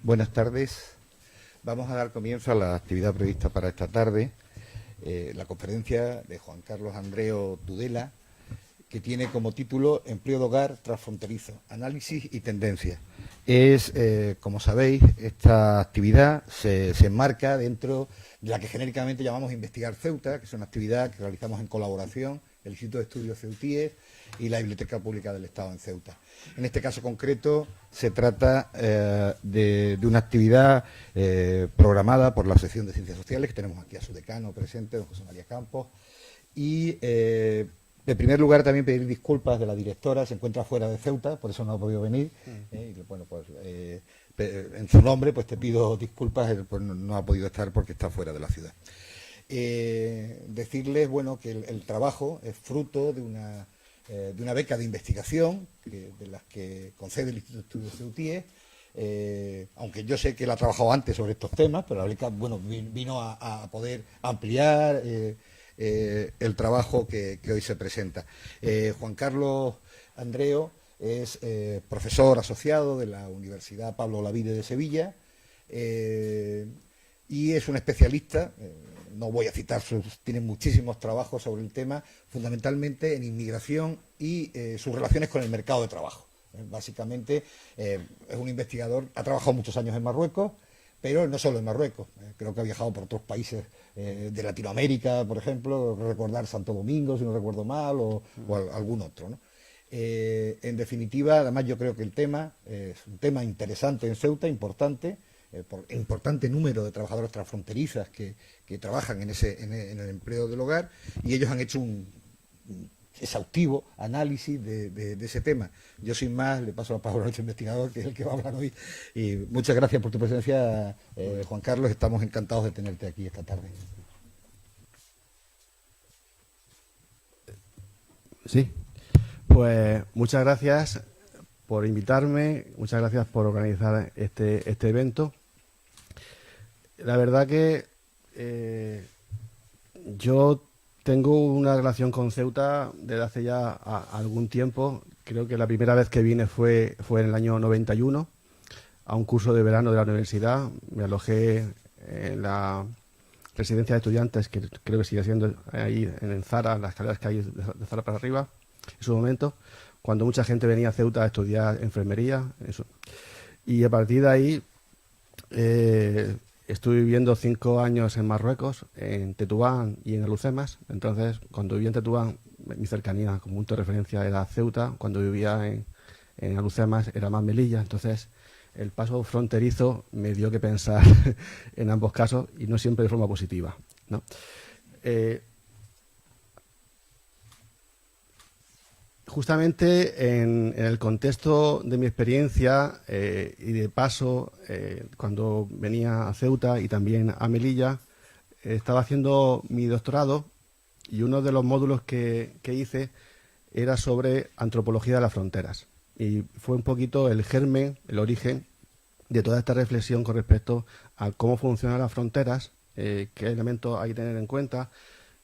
Buenas tardes. Vamos a dar comienzo a la actividad prevista para esta tarde, la conferencia de Juan Carlos Andreo Tudela, que tiene como título Empleo de hogar transfronterizo, análisis y tendencias. Como sabéis, esta actividad se enmarca dentro de la que genéricamente llamamos Investigar Ceuta, que es una actividad que realizamos en colaboración el Instituto de Estudios Ceutíes y la Biblioteca Pública del Estado en Ceuta. En este caso concreto se trata de una actividad programada por la sección de Ciencias Sociales, que tenemos aquí a su decano presente, don José María Campos, y en primer lugar también pedir disculpas de la directora, se encuentra fuera de Ceuta, por eso no ha podido venir, y bueno, pues en su nombre pues te pido disculpas, pues no ha podido estar porque está fuera de la ciudad. Decirles, bueno, que el trabajo es fruto de una beca de investigación de las que concede el Instituto de Estudios Ceutíes, aunque yo sé que él ha trabajado antes sobre estos temas, pero la beca, bueno, vino a poder ampliar el trabajo que hoy se presenta. Juan Carlos Andreo es profesor asociado de la Universidad Pablo Olavide de Sevilla y es un especialista. No voy a citar, tiene muchísimos trabajos sobre el tema, fundamentalmente en inmigración y sus relaciones con el mercado de trabajo. Básicamente es un investigador, ha trabajado muchos años en Marruecos, pero no solo en Marruecos, creo que ha viajado por otros países de Latinoamérica, por ejemplo, recordar Santo Domingo, si no recuerdo mal, o algún otro, ¿no? En definitiva, además yo creo que el tema es un tema interesante en Ceuta, importante, por el importante número de trabajadores transfronterizas que trabajan en el empleo del hogar, y ellos han hecho un exhaustivo análisis de ese tema. Yo sin más le paso la palabra a nuestro investigador, que es el que va a hablar hoy, y muchas gracias por tu presencia, Juan Carlos, estamos encantados de tenerte aquí esta tarde. Sí, pues muchas gracias por invitarme, muchas gracias por organizar este evento. La verdad que yo tengo una relación con Ceuta desde hace ya algún tiempo. Creo que la primera vez que vine fue en el año 91 a un curso de verano de la universidad. Me alojé en la residencia de estudiantes, que creo que sigue siendo ahí en Zara, en las escaleras que hay de Zara para arriba, en su momento, cuando mucha gente venía a Ceuta a estudiar enfermería. Eso. Y a partir de ahí estuve viviendo 5 años en Marruecos, en Tetouan y en Alhucemas. Entonces, cuando vivía en Tetouan, mi cercanía como punto de referencia era Ceuta. Cuando vivía en Alhucemas era más Melilla. Entonces, el paso fronterizo me dio que pensar en ambos casos, y no siempre de forma positiva, ¿no? Justamente en el contexto de mi experiencia y de paso, cuando venía a Ceuta y también a Melilla, estaba haciendo mi doctorado, y uno de los módulos que hice era sobre antropología de las fronteras. Y fue un poquito el germen, el origen de toda esta reflexión con respecto a cómo funcionan las fronteras, qué elementos hay que tener en cuenta,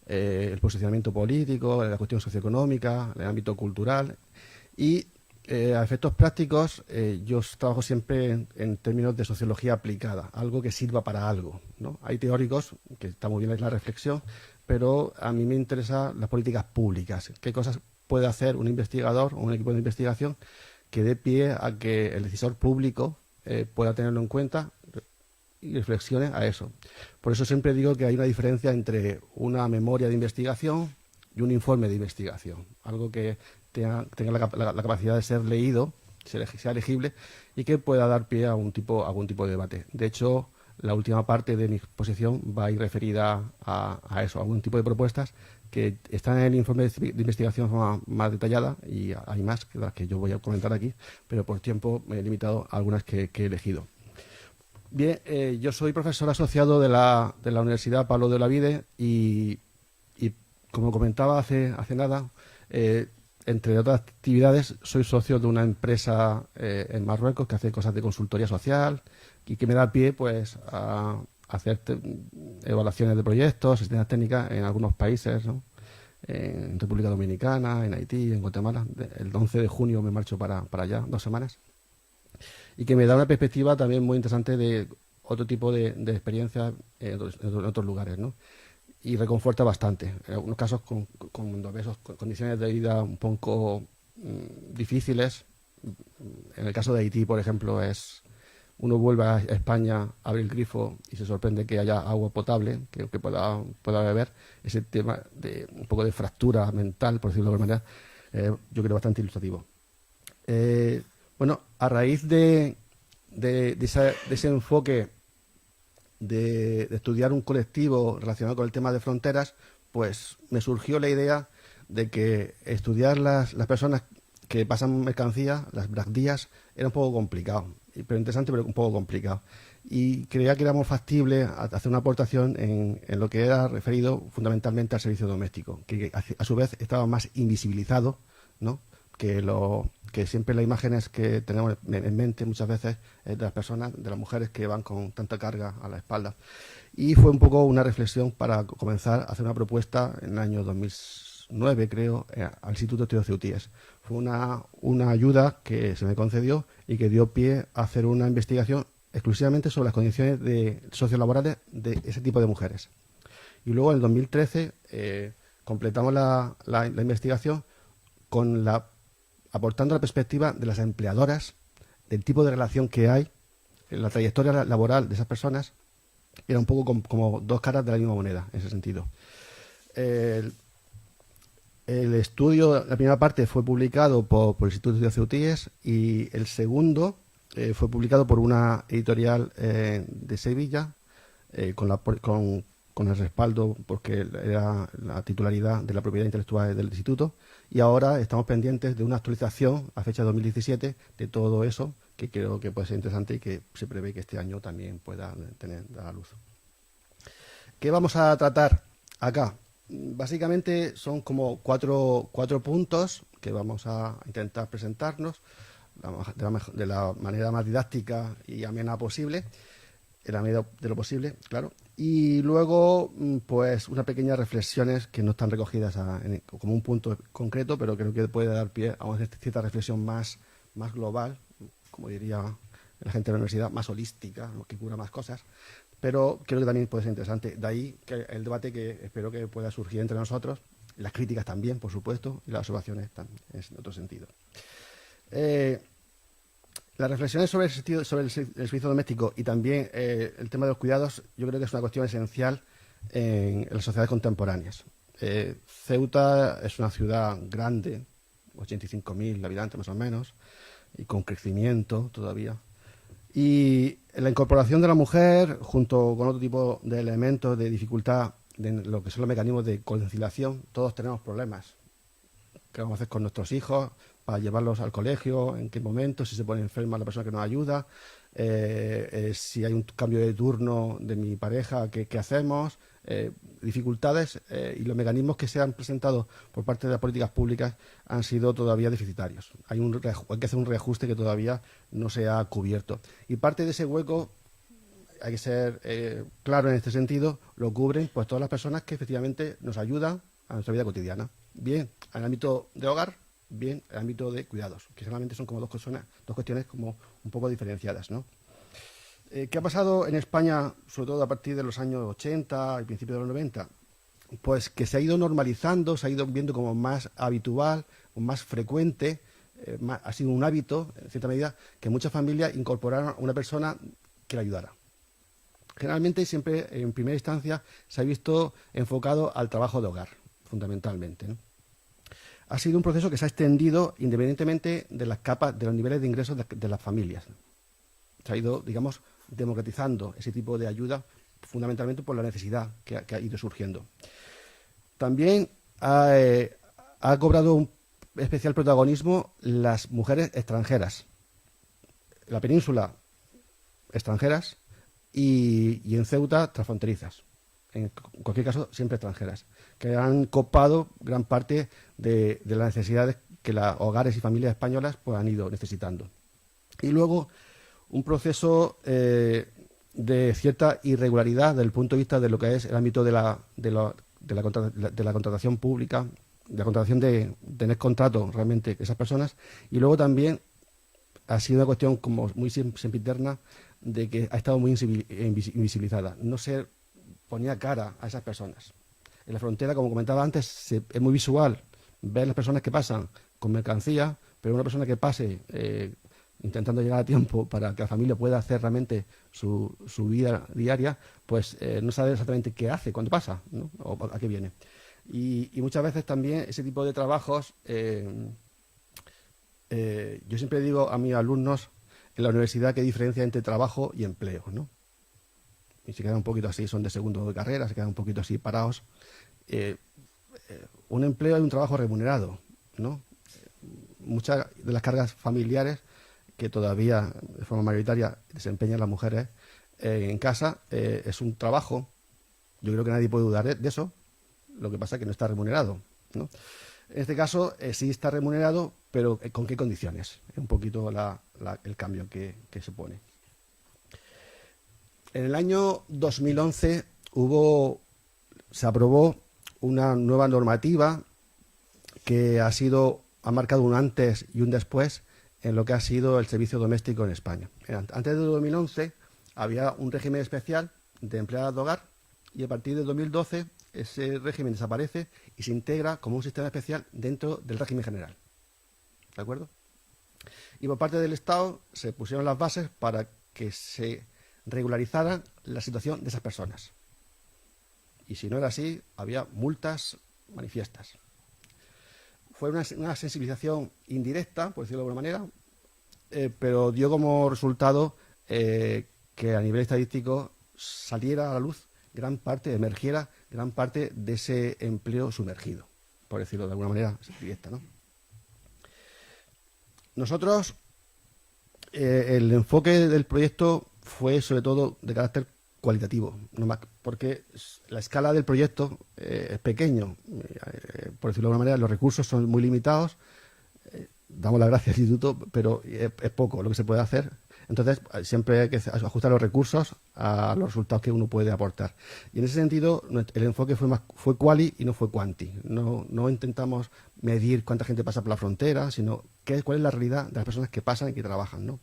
el posicionamiento político, la cuestión socioeconómica, el ámbito cultural. Y a efectos prácticos, yo trabajo siempre en términos de sociología aplicada, algo que sirva para algo, ¿no? Hay teóricos, que está muy bien la reflexión, pero a mí me interesan las políticas públicas. ¿Qué cosas puede hacer un investigador o un equipo de investigación que dé pie a que el decisor público pueda tenerlo en cuenta y reflexione a eso? Por eso siempre digo que hay una diferencia entre una memoria de investigación y un informe de investigación, algo que tenga la capacidad de ser leído, sea legible, y que pueda dar pie a algún tipo de debate. De hecho, la última parte de mi exposición va a ir referida a eso, a algún tipo de propuestas que están en el informe de investigación de forma más detallada, y hay más que las que yo voy a comentar aquí, pero por tiempo me he limitado a algunas que he elegido. Bien, yo soy profesor asociado de la Universidad Pablo de Olavide y como comentaba hace nada, entre otras actividades, soy socio de una empresa en Marruecos que hace cosas de consultoría social y que me da pie pues a hacer evaluaciones de proyectos, asistencias técnicas en algunos países, ¿no? En República Dominicana, en Haití, en Guatemala. El 11 de junio me marcho para allá, 2 semanas. y que me da una perspectiva también muy interesante de otro tipo de experiencias en otros lugares, ¿no? Y reconforta bastante. En algunos casos, cuando ves condiciones de vida un poco difíciles, en el caso de Haití, por ejemplo, uno vuelve a España, abre el grifo y se sorprende que haya agua potable, que pueda beber. Ese tema de un poco de fractura mental, por decirlo de alguna manera, yo creo bastante ilustrativo. Bueno, a raíz de ese enfoque de estudiar un colectivo relacionado con el tema de fronteras, pues me surgió la idea de que estudiar las personas que pasan mercancía, las bracdías, era un poco complicado, pero interesante, pero un poco complicado. Y creía que era muy factible hacer una aportación en lo que era referido fundamentalmente al servicio doméstico, que a su vez estaba más invisibilizado, ¿no?, que siempre las imágenes que tenemos en mente muchas veces de las personas, de las mujeres que van con tanta carga a la espalda. Y fue un poco una reflexión para comenzar a hacer una propuesta en el año 2009, creo, al Instituto Teodoro Ceutíes. Fue una ayuda que se me concedió y que dio pie a hacer una investigación exclusivamente sobre las condiciones sociolaborales de ese tipo de mujeres. Y luego en el 2013 completamos la investigación aportando la perspectiva de las empleadoras, del tipo de relación que hay, en la trayectoria laboral de esas personas. Era un poco como dos caras de la misma moneda, en ese sentido. El estudio, la primera parte fue publicado por el Instituto de Ceutíes y el segundo fue publicado por una editorial de Sevilla con el respaldo, porque era la titularidad de la propiedad intelectual del instituto, y ahora estamos pendientes de una actualización a fecha de 2017 de todo eso, que creo que puede ser interesante y que se prevé que este año también pueda dar a luz. ¿Qué vamos a tratar acá? Básicamente son como cuatro puntos que vamos a intentar presentarnos de la manera más didáctica y amena posible, en la medida de lo posible, claro. Y luego, pues, unas pequeñas reflexiones que no están recogidas como un punto concreto, pero creo que puede dar pie a una cierta reflexión más global, como diría la gente de la universidad, más holística, que cubra más cosas. Pero creo que también puede ser interesante. De ahí que el debate que espero que pueda surgir entre nosotros, las críticas también, por supuesto, y las observaciones también, en otro sentido. Las reflexiones sobre el servicio doméstico y también el tema de los cuidados, yo creo que es una cuestión esencial en las sociedades contemporáneas. Ceuta es una ciudad grande, 85.000 habitantes más o menos, y con crecimiento todavía. Y la incorporación de la mujer, junto con otro tipo de elementos de dificultad, de lo que son los mecanismos de conciliación, todos tenemos problemas. ¿Qué vamos a hacer con nuestros hijos para llevarlos al colegio? ¿En qué momento? Si se pone enferma la persona que nos ayuda, si hay un cambio de turno de mi pareja, ¿qué hacemos? Dificultades y los mecanismos que se han presentado por parte de las políticas públicas han sido todavía deficitarios. Hay que hacer un reajuste que todavía no se ha cubierto. Y parte de ese hueco, hay que ser claro en este sentido, lo cubren pues todas las personas que efectivamente nos ayudan a nuestra vida cotidiana. Bien en el ámbito de hogar, bien en el ámbito de cuidados, que solamente son como dos cuestiones como un poco diferenciadas, ¿no? ¿Qué ha pasado en España, sobre todo a partir de los años 80 y principios de los 90? Pues que se ha ido normalizando, se ha ido viendo como más habitual, más frecuente, ha sido un hábito, en cierta medida, que muchas familias incorporaron a una persona que la ayudara. Generalmente, siempre en primera instancia, se ha visto enfocado al trabajo de hogar, fundamentalmente, ¿no? Ha sido un proceso que se ha extendido independientemente de las capas, de los niveles de ingresos de las familias. Se ha ido, digamos, democratizando ese tipo de ayuda, fundamentalmente por la necesidad que ha ido surgiendo. También ha cobrado un especial protagonismo las mujeres extranjeras. En la península, extranjeras, y en Ceuta, transfronterizas. En cualquier caso, siempre extranjeras, que han copado gran parte de las necesidades que los hogares y familias españolas pues, han ido necesitando. Y luego, un proceso de cierta irregularidad desde el punto de vista de lo que es el ámbito de la contratación pública, de la contratación de tener contrato realmente esas personas, y luego también ha sido una cuestión como muy sempiterna de que ha estado muy invisibilizada. No se ponía cara a esas personas. En la frontera, como comentaba antes, es muy visual ver las personas que pasan con mercancía, pero una persona que pase intentando llegar a tiempo para que la familia pueda hacer realmente su vida diaria, pues no sabe exactamente qué hace cuando pasa, ¿no? O a qué viene. Y muchas veces también ese tipo de trabajos, yo siempre digo a mis alumnos en la universidad que hay diferencia entre trabajo y empleo, ¿no? Y se quedan un poquito así, son de segundo de carrera, se quedan un poquito así parados. Un empleo y un trabajo remunerado, ¿no? Muchas de las cargas familiares que todavía de forma mayoritaria desempeñan las mujeres en casa es un trabajo. Yo creo que nadie puede dudar de eso. Lo que pasa es que no está remunerado, ¿no? En este caso sí está remunerado, pero ¿con qué condiciones? Es un poquito el cambio que se pone. En el año 2011 se aprobó una nueva normativa que ha marcado un antes y un después en lo que ha sido el servicio doméstico en España. Antes de 2011 había un régimen especial de empleadas de hogar y a partir de 2012 ese régimen desaparece y se integra como un sistema especial dentro del régimen general. ¿De acuerdo? Y por parte del Estado se pusieron las bases para que se regularizara la situación de esas personas. Y si no era así, había multas manifiestas. Fue una sensibilización indirecta, por decirlo de alguna manera, pero dio como resultado que a nivel estadístico saliera a la luz emergiera gran parte de ese empleo sumergido, por decirlo de alguna manera directa, ¿no? Nosotros, el enfoque del proyecto fue sobre todo de carácter cualitativo, no más, porque la escala del proyecto es pequeño, por decirlo de alguna manera, los recursos son muy limitados, damos las gracias al instituto, pero es poco lo que se puede hacer. Entonces, siempre hay que ajustar los recursos a los resultados que uno puede aportar. Y en ese sentido, el enfoque fue quali y no fue quanti. No intentamos medir cuánta gente pasa por la frontera, sino cuál es la realidad de las personas que pasan y que trabajan, ¿no?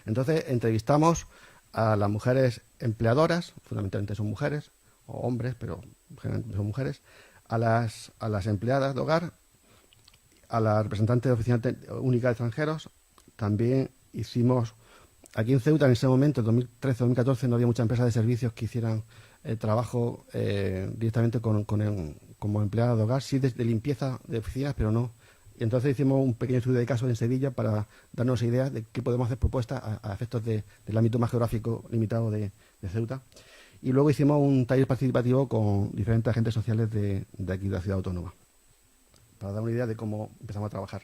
Entonces, entrevistamos a las mujeres empleadoras, fundamentalmente son mujeres, o hombres, pero generalmente son mujeres, a las empleadas de hogar, a la representante de Oficina Única de Extranjeros. También hicimos, aquí en Ceuta en ese momento, 2013-2014, no había muchas empresas de servicios que hicieran trabajo directamente como empleada de hogar, sí de limpieza de oficinas, pero no. Y entonces hicimos un pequeño estudio de casos en Sevilla para darnos idea de qué podemos hacer propuestas a efectos del ámbito más geográfico limitado de Ceuta. Y luego hicimos un taller participativo con diferentes agentes sociales de aquí de la ciudad autónoma, para dar una idea de cómo empezamos a trabajar.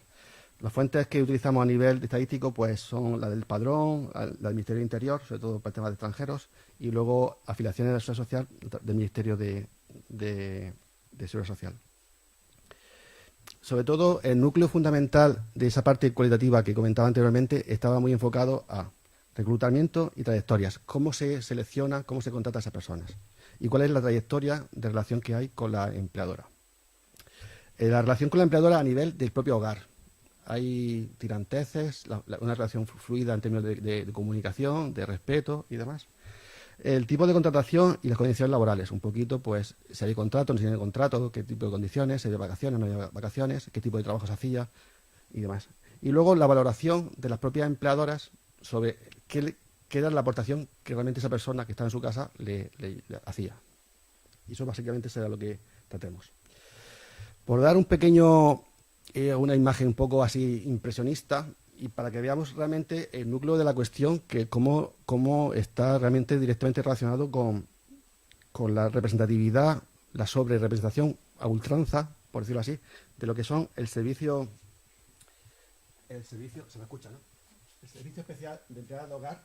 Las fuentes que utilizamos a nivel estadístico pues son la del Padrón, la del Ministerio del Interior, sobre todo para el tema de extranjeros, y luego afiliaciones de la Seguridad Social del Ministerio de Seguridad Social. Sobre todo, el núcleo fundamental de esa parte cualitativa que comentaba anteriormente estaba muy enfocado a reclutamiento y trayectorias. Cómo se selecciona, cómo se contrata a esas personas y cuál es la trayectoria de relación que hay con la empleadora. La relación con la empleadora a nivel del propio hogar. Hay tiranteces, una relación fluida en términos de comunicación, de respeto y demás. El tipo de contratación y las condiciones laborales, un poquito, pues, si hay contrato, no si hay contrato, qué tipo de condiciones, si hay vacaciones, no hay vacaciones, qué tipo de trabajo se hacía y demás. Y luego la valoración de las propias empleadoras sobre qué era la aportación que realmente esa persona que estaba en su casa le hacía. Y eso básicamente será lo que tratemos. Por dar una imagen un poco así impresionista, y para que veamos realmente el núcleo de la cuestión, que cómo está realmente directamente relacionado con la representatividad, la sobrerepresentación a ultranza, por decirlo así, de lo que son el servicio, se me escucha, ¿no? El servicio especial de empleadas de hogar,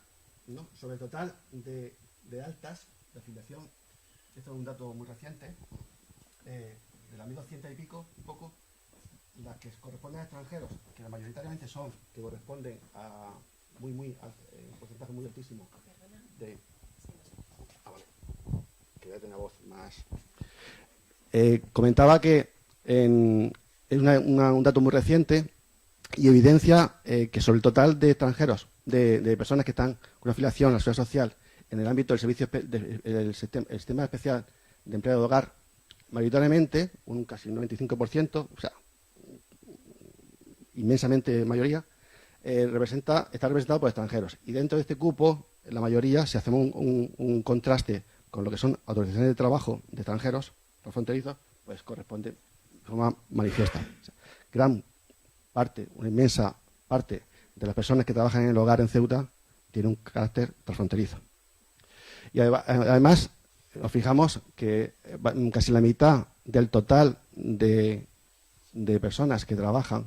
¿no? Sobre el total de altas de afiliación. Esto es un dato muy reciente, de las 1.200 y pico, un poco, las que corresponden a extranjeros, que mayoritariamente que corresponden a un porcentaje muy altísimo de... vale, que voy a tener voz más... comentaba que es un dato muy reciente, y evidencia que sobre el total de extranjeros, de personas que están con afiliación a la seguridad social en el ámbito del servicio del sistema especial de empleo de hogar, mayoritariamente, un casi 95%, o sea, inmensamente mayoría, está representado por extranjeros. Y dentro de este cupo, la mayoría, si hacemos un contraste con lo que son autorizaciones de trabajo de extranjeros, los fronterizos, pues corresponde de forma manifiesta. O sea, gran parte, una inmensa parte de las personas que trabajan en el hogar en Ceuta tiene un carácter transfronterizo. Y además, nos fijamos que casi la mitad del total de personas que trabajan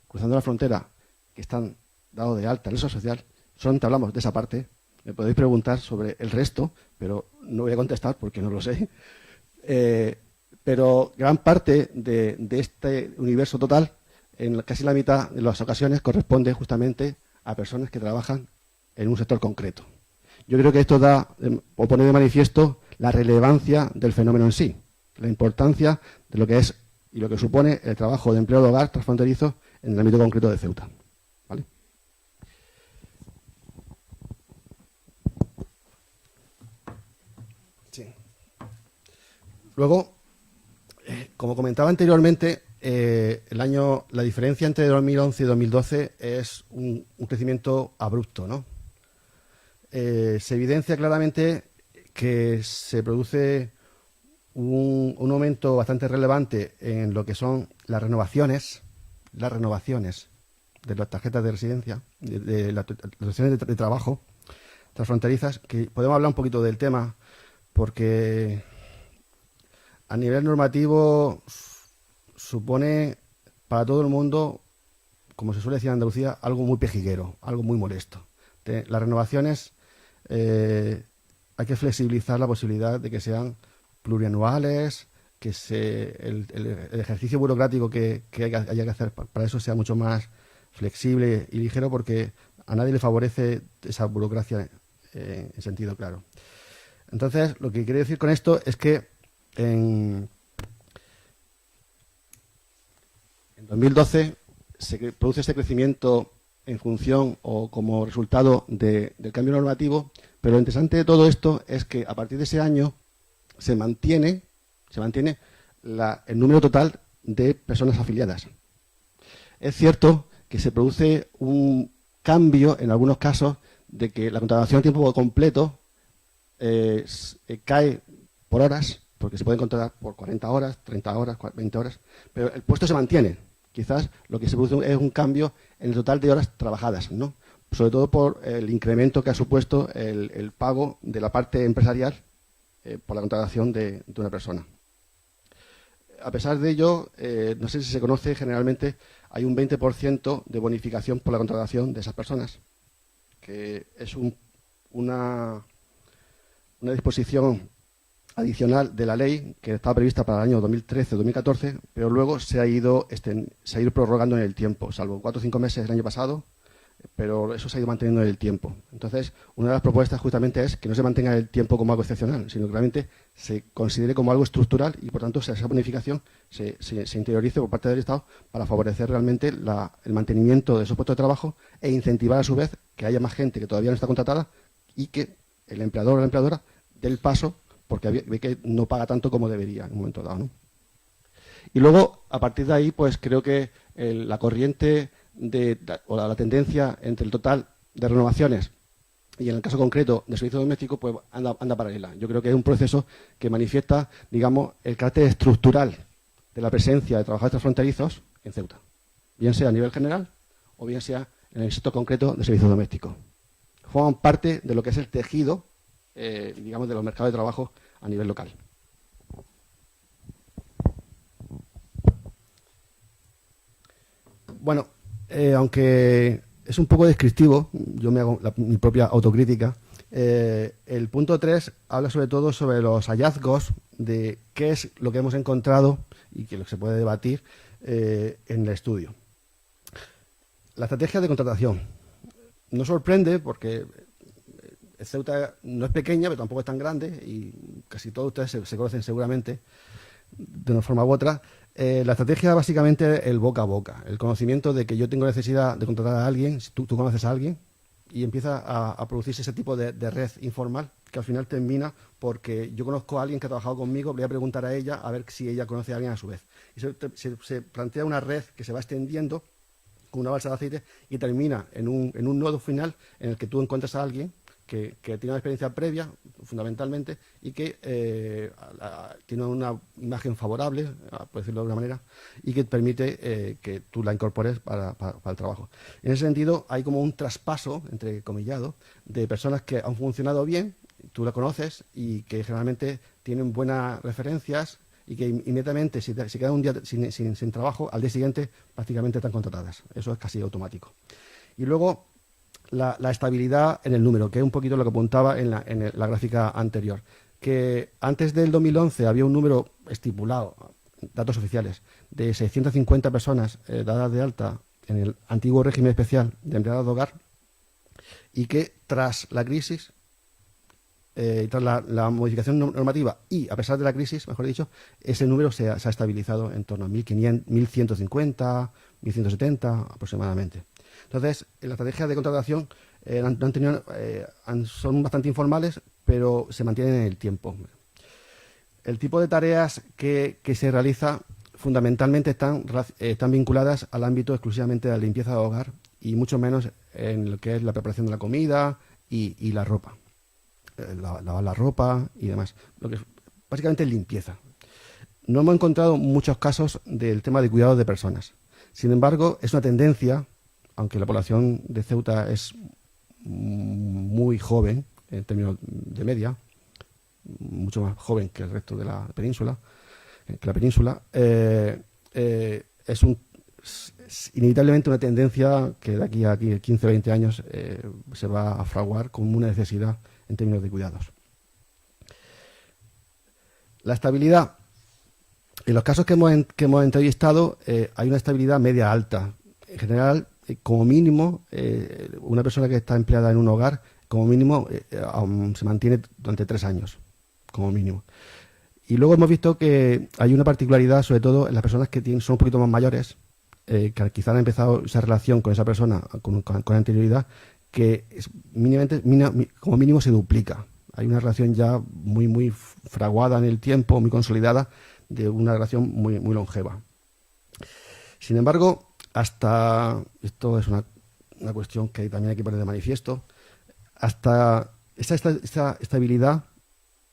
cruzando la frontera, que están dados de alta en la seguridad social, solamente hablamos de esa parte. Me podéis preguntar sobre el resto, pero no voy a contestar porque no lo sé. Pero gran parte de este universo total, en casi la mitad de las ocasiones, corresponde justamente a personas que trabajan en un sector concreto. Yo creo que esto o pone de manifiesto la relevancia del fenómeno en sí, la importancia de lo que es y lo que supone el trabajo de empleo de hogar transfronterizo en el ámbito concreto de Ceuta. ¿Vale? Sí. Luego, como comentaba anteriormente, la diferencia entre 2011 y 2012 es un crecimiento abrupto, ¿no? Se evidencia claramente que se produce un aumento bastante relevante en lo que son las renovaciones de las tarjetas de residencia, de las autorizaciones de trabajo transfronterizas, que podemos hablar un poquito del tema, porque a nivel normativo supone para todo el mundo, como se suele decir en Andalucía, algo muy pejiguero, algo muy molesto. Las renovaciones hay que flexibilizar la posibilidad de que sean plurianuales, que el ejercicio burocrático que haya que hacer para eso sea mucho más flexible y ligero, porque a nadie le favorece esa burocracia en sentido claro. Entonces, lo que quiero decir con esto es que en 2012 se produce este crecimiento en función o como resultado del cambio normativo, pero lo interesante de todo esto es que a partir de ese año se mantiene el número total de personas afiliadas. Es cierto que se produce un cambio en algunos casos de que la contratación a tiempo completo cae por horas, porque se puede contratar por 40 horas, 30 horas, 20 horas, pero el puesto se mantiene. Quizás lo que se produce es un cambio en el total de horas trabajadas, ¿no? Sobre todo por el incremento que ha supuesto el pago de la parte empresarial por la contratación de una persona. A pesar de ello, no sé si se conoce, generalmente hay un 20% de bonificación por la contratación de esas personas, que es una disposición adicional de la ley que estaba prevista para el año 2013-2014, pero luego se ha ido prorrogando en el tiempo, salvo 4 o 5 meses el año pasado, pero eso se ha ido manteniendo en el tiempo. Entonces, una de las propuestas justamente es que no se mantenga en el tiempo como algo excepcional, sino que realmente se considere como algo estructural y, por tanto, esa bonificación se interiorice por parte del Estado para favorecer realmente el mantenimiento de esos puestos de trabajo e incentivar, a su vez, que haya más gente que todavía no está contratada y que el empleador o la empleadora dé el paso porque ve que no paga tanto como debería en un momento dado, ¿no? Y luego, a partir de ahí, pues creo que la corriente o la tendencia entre el total de renovaciones y en el caso concreto del servicio doméstico, pues anda paralela. Yo creo que es un proceso que manifiesta, digamos, el carácter estructural de la presencia de trabajadores transfronterizos en Ceuta, bien sea a nivel general o bien sea en el sector concreto del servicio doméstico. Forman parte de lo que es el tejido, digamos, de los mercados de trabajo a nivel local. Bueno, aunque es un poco descriptivo, yo me hago mi propia autocrítica, el punto 3 habla sobre todo sobre los hallazgos de qué es lo que hemos encontrado y que se puede debatir en el estudio. La estrategia de contratación no sorprende porque Ceuta no es pequeña, pero tampoco es tan grande y casi todos ustedes se conocen seguramente de una forma u otra. La estrategia básicamente el boca a boca, el conocimiento de que yo tengo necesidad de contratar a alguien, si tú conoces a alguien, y empieza a producirse ese tipo de red informal que al final termina porque yo conozco a alguien que ha trabajado conmigo, voy a preguntar a ella a ver si ella conoce a alguien a su vez. Y se plantea una red que se va extendiendo con una balsa de aceite y termina en un nodo final en el que tú encuentras a alguien que tiene una experiencia previa, fundamentalmente, y que tiene una imagen favorable, por decirlo de alguna manera, y que permite que tú la incorpores para el trabajo. En ese sentido, hay como un traspaso, entre comillado, de personas que han funcionado bien, tú la conoces, y que generalmente tienen buenas referencias, y que inmediatamente, si quedan un día sin trabajo, al día siguiente prácticamente están contratadas. Eso es casi automático. Y luego, la estabilidad en el número, que es un poquito lo que apuntaba en la gráfica anterior, que antes del 2011 había un número estipulado, datos oficiales, de 650 personas dadas de alta en el antiguo régimen especial de empleados de hogar, y que tras la crisis, tras la modificación normativa y a pesar de la crisis, mejor dicho, ese número se ha estabilizado en torno a 1.150, 1.170 aproximadamente. Entonces, la estrategia de contratación son bastante informales, pero se mantienen en el tiempo. El tipo de tareas que se realiza fundamentalmente están vinculadas al ámbito exclusivamente de la limpieza de hogar y mucho menos en lo que es la preparación de la comida y la ropa. Lavar la ropa y demás. Lo que es básicamente limpieza. No hemos encontrado muchos casos del tema de cuidado de personas. Sin embargo, es una tendencia, aunque la población de Ceuta es muy joven en términos de media, mucho más joven que el resto de la península, es inevitablemente una tendencia que de aquí a 15 o 20 años se va a fraguar como una necesidad en términos de cuidados. La estabilidad. En los casos que hemos entrevistado hay una estabilidad media alta. En general, como mínimo, una persona que está empleada en un hogar, como mínimo, se mantiene durante 3 años, como mínimo. Y luego hemos visto que hay una particularidad, sobre todo en las personas que son un poquito más mayores, que quizá han empezado esa relación con esa persona con anterioridad, que como mínimo se duplica. Hay una relación ya muy fraguada en el tiempo, muy consolidada, de una relación muy longeva. Sin embargo, esto es una cuestión que también hay que poner de manifiesto, hasta esta estabilidad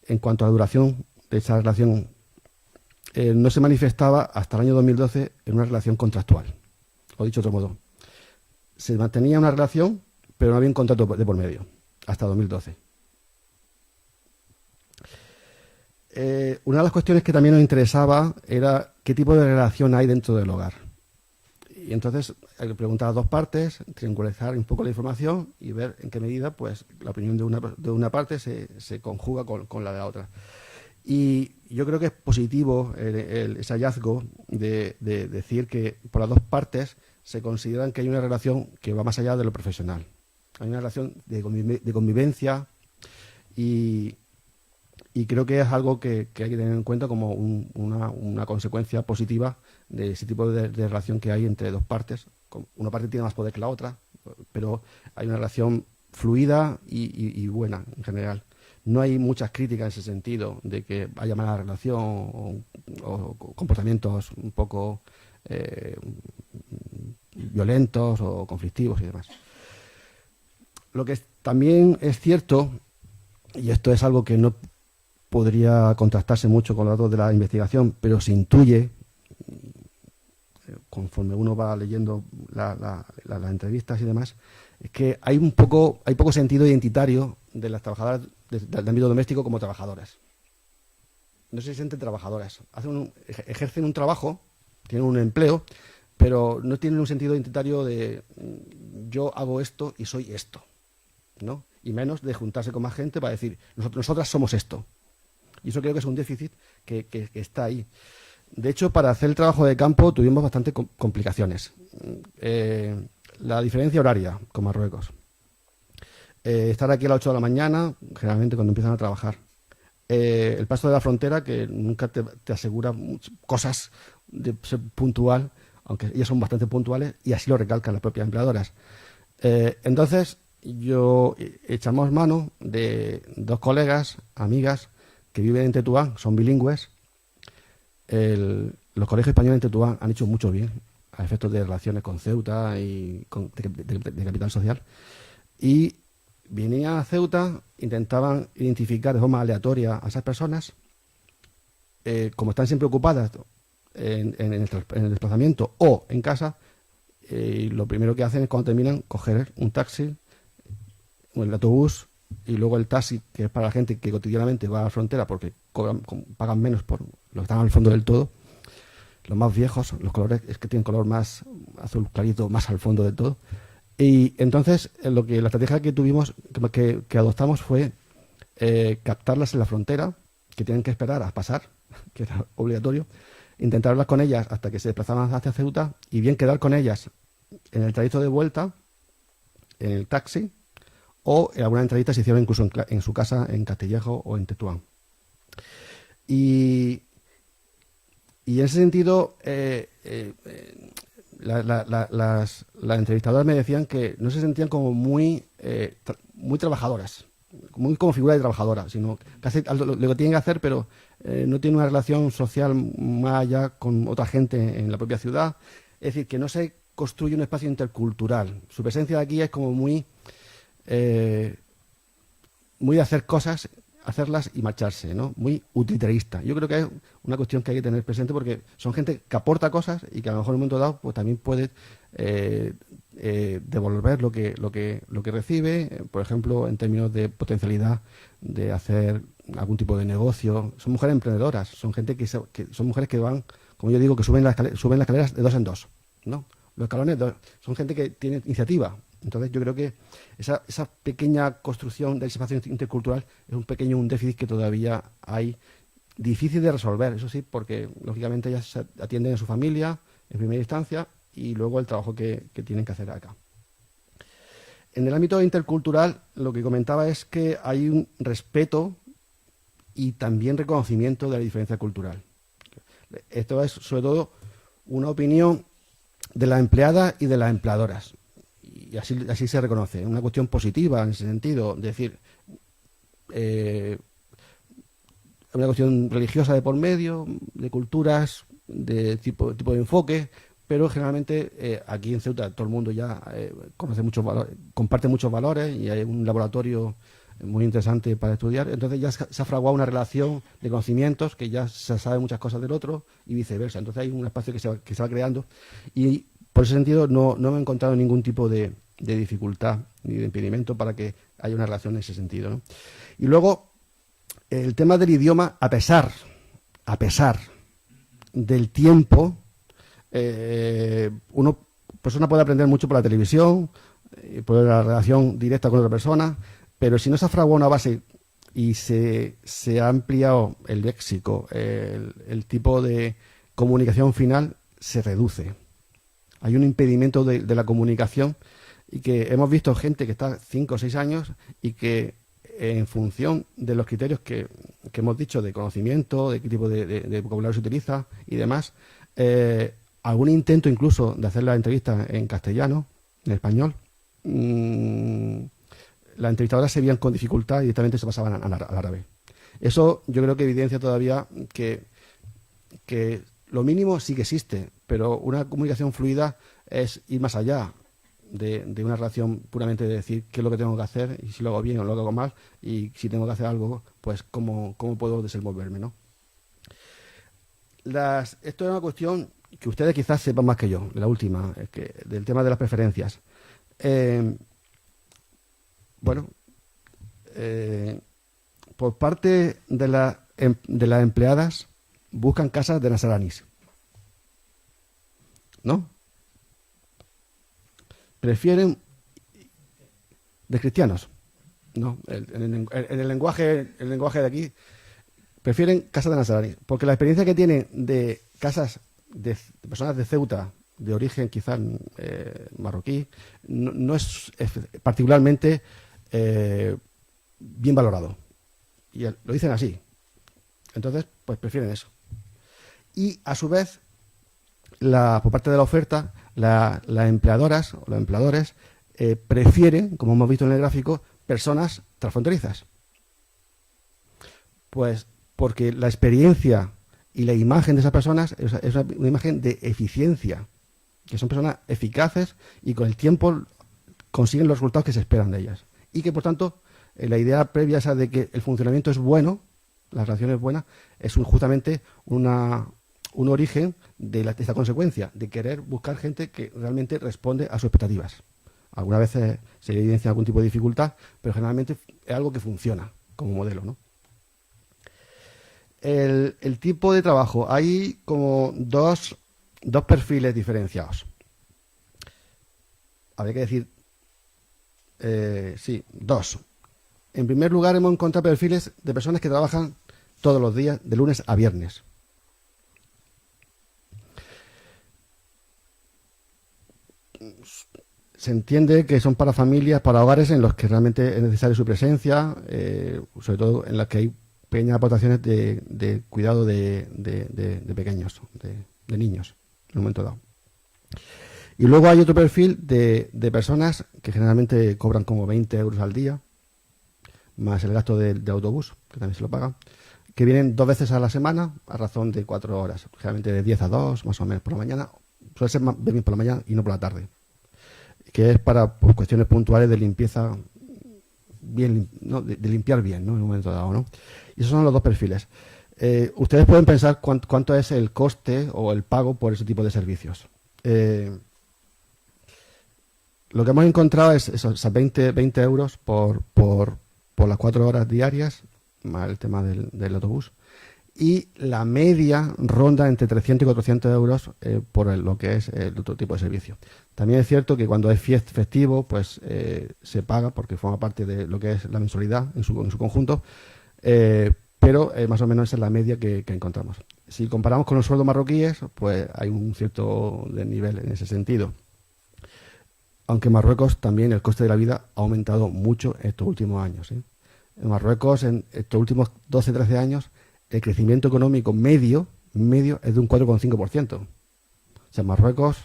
en cuanto a la duración de esa relación no se manifestaba hasta el año 2012 en una relación contractual. O dicho de otro modo, se mantenía una relación, pero no había un contrato de por medio, hasta 2012. Una de las cuestiones que también nos interesaba era qué tipo de relación hay dentro del hogar. Y entonces hay que preguntar a dos partes, triangularizar un poco la información y ver en qué medida pues, la opinión de una parte se conjuga con la de la otra. Y yo creo que es positivo ese hallazgo de decir que por las dos partes se consideran que hay una relación que va más allá de lo profesional. Hay una relación de convivencia y creo que es algo que hay que tener en cuenta como una consecuencia positiva de ese tipo de relación que hay entre dos partes. Una parte tiene más poder que la otra, pero hay una relación fluida y buena en general. No hay muchas críticas en ese sentido de que haya mala relación o comportamientos un poco violentos o conflictivos y demás. Lo que también es cierto, y esto es algo que no podría contrastarse mucho con los datos de la investigación, pero se intuye, conforme uno va leyendo las entrevistas y demás, es que hay poco sentido identitario de las trabajadoras del ámbito doméstico como trabajadoras. No se sienten trabajadoras. Ejercen un trabajo, tienen un empleo, pero no tienen un sentido identitario de yo hago esto y soy esto, ¿no? Y menos de juntarse con más gente para decir nosotras somos esto. Y eso creo que es un déficit que está ahí. De hecho, para hacer el trabajo de campo tuvimos bastantes complicaciones. La diferencia horaria con Marruecos. Estar aquí a las 8 de la mañana, generalmente cuando empiezan a trabajar. el paso de la frontera, que nunca te asegura cosas de ser puntual, aunque ellas son bastante puntuales, y así lo recalcan las propias empleadoras. Entonces, echamos mano de dos colegas, amigas, que viven en Tetuán, son bilingües. Los colegios españoles en Tetuán han hecho mucho bien a efectos de relaciones con Ceuta y de capital social. Y venían a Ceuta, intentaban identificar de forma aleatoria a esas personas. Como están siempre ocupadas en el desplazamiento o en casa, lo primero que hacen es, cuando terminan, coger un taxi o el autobús, y luego el taxi, que es para la gente que cotidianamente va a la frontera porque pagan menos por los que están al fondo del todo. Los más viejos, los colores es que tienen color más azul clarito, más al fondo del todo. Y entonces la estrategia que tuvimos, que adoptamos, fue captarlas en la frontera, que tienen que esperar a pasar, que era obligatorio, intentar hablar con ellas hasta que se desplazaban hacia Ceuta, y bien quedar con ellas en el trayecto de vuelta, en el taxi, o en alguna entrevista se hicieron incluso en su casa en Castillejo o en Tetuán. Y en ese sentido, las entrevistadoras me decían que no se sentían como muy trabajadoras, muy como figura de trabajadora, sino casi lo que tienen que hacer, pero no tienen una relación social más allá con otra gente en la propia ciudad. Es decir, que no se construye un espacio intercultural. Su presencia aquí es como muy de hacer cosas, hacerlas y marcharse, ¿no? Muy utilitarista. Yo creo que es una cuestión que hay que tener presente, porque son gente que aporta cosas y que a lo mejor en un momento dado pues también puede devolver lo que recibe, por ejemplo, en términos de potencialidad de hacer algún tipo de negocio. Son mujeres emprendedoras, son gente que son mujeres que van, como yo digo, que suben las escaleras de dos en dos, ¿no? Los escalones son gente que tiene iniciativa. Entonces yo creo que esa pequeña construcción del espacio intercultural es un déficit que todavía hay, difícil de resolver, eso sí, porque lógicamente ellas se atienden en su familia en primera instancia, y luego el trabajo que tienen que hacer acá. En el ámbito intercultural, lo que comentaba es que hay un respeto y también reconocimiento de la diferencia cultural. Esto es sobre todo una opinión de las empleadas y de las empleadoras. Y así se reconoce, una cuestión positiva en ese sentido, es decir, una cuestión religiosa de por medio, de culturas, de tipo de enfoque, pero generalmente aquí en Ceuta todo el mundo ya conoce muchos valores, comparte muchos valores, y hay un laboratorio muy interesante para estudiar. Entonces ya se ha fraguado una relación de conocimientos, que ya se sabe muchas cosas del otro y viceversa. Entonces hay un espacio que se va creando, y por ese sentido no me he encontrado ningún tipo de dificultad ni de impedimento para que haya una relación en ese sentido, ¿no? Y luego, el tema del idioma, a pesar del tiempo, una persona puede aprender mucho por la televisión, por la relación directa con otra persona, pero si no se ha fraguado una base y se ha ampliado el léxico, el tipo de comunicación final se reduce. Hay un impedimento de la comunicación, y que hemos visto gente que está 5 o 6 años y que, en función de los criterios que hemos dicho de conocimiento, de qué tipo de vocabulario se utiliza y demás, algún intento incluso de hacer la entrevista en castellano, en español, las entrevistadoras se veían con dificultad y directamente se pasaban al árabe. Eso yo creo que evidencia todavía que lo mínimo sí que existe, pero una comunicación fluida es ir más allá de una relación puramente de decir qué es lo que tengo que hacer, y si lo hago bien o lo hago mal, y si tengo que hacer algo, pues cómo puedo desenvolverme, ¿no? Esto es una cuestión que ustedes quizás sepan más que yo, la última, del tema de las preferencias. Por parte de las empleadas, buscan casas de nazaránis, ¿no? Prefieren de cristianos, ¿no? En el lenguaje de aquí, prefieren casas de nazaránis, porque la experiencia que tienen de casas de personas de Ceuta, de origen quizás marroquí, no es particularmente bien valorado. Y lo dicen así. Entonces, pues prefieren eso. Y a su vez, por parte de la oferta, las empleadoras o los empleadores prefieren, como hemos visto en el gráfico, personas transfronterizas. Pues porque la experiencia y la imagen de esas personas es una imagen de eficiencia, que son personas eficaces y con el tiempo consiguen los resultados que se esperan de ellas. Y que, por tanto, la idea previa esa de que el funcionamiento es bueno, la relación es buena, es justamente un origen de esta consecuencia, de querer buscar gente que realmente responde a sus expectativas. Algunas veces se evidencia algún tipo de dificultad, pero generalmente es algo que funciona como modelo, ¿no? El tipo de trabajo, hay como dos perfiles diferenciados. Habría que decir, sí, dos. En primer lugar, hemos encontrado perfiles de personas que trabajan todos los días, de lunes a viernes. Se entiende que son para familias, para hogares en los que realmente es necesaria su presencia, sobre todo en las que hay pequeñas aportaciones de cuidado de pequeños, de niños, en un momento dado. Y luego hay otro perfil de personas que generalmente cobran como 20 euros al día, más el gasto de autobús, que también se lo pagan, que vienen 2 veces a la semana a razón de 4 horas, generalmente de 10 a 2, más o menos por la mañana. Suele ser más bien por la mañana y no por la tarde, que es para cuestiones puntuales de limpieza, bien, ¿no? de limpiar bien, ¿no? En un momento dado, ¿no? Y esos son los dos perfiles. Ustedes pueden pensar cuánto es el coste o el pago por ese tipo de servicios. Lo que hemos encontrado es esos 20 euros por las 4 horas diarias, más el tema del autobús. Y la media ronda entre 300 y 400 euros por lo que es el otro tipo de servicio. También es cierto que cuando es festivo, pues se paga porque forma parte de lo que es la mensualidad en su conjunto, pero más o menos esa es la media que encontramos. Si comparamos con los sueldos marroquíes, pues hay un cierto desnivel en ese sentido. Aunque en Marruecos también el coste de la vida ha aumentado mucho en estos últimos años, ¿eh? En Marruecos, en estos últimos 12-13 años, el crecimiento económico medio es de un 4,5%. O sea, Marruecos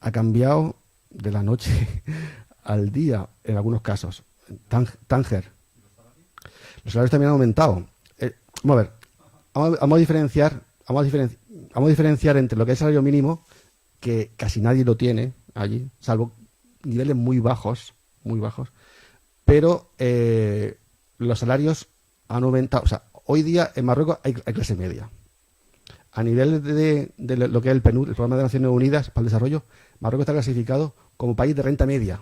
ha cambiado de la noche al día en algunos casos. Tánger. Los salarios también han aumentado. Vamos a ver, vamos a diferenciar entre lo que es salario mínimo, que casi nadie lo tiene allí, salvo niveles muy bajos, pero los salarios han aumentado. O sea, hoy día en Marruecos hay clase media. A nivel de lo que es el PNUD, el Programa de Naciones Unidas para el Desarrollo, Marruecos está clasificado como país de renta media.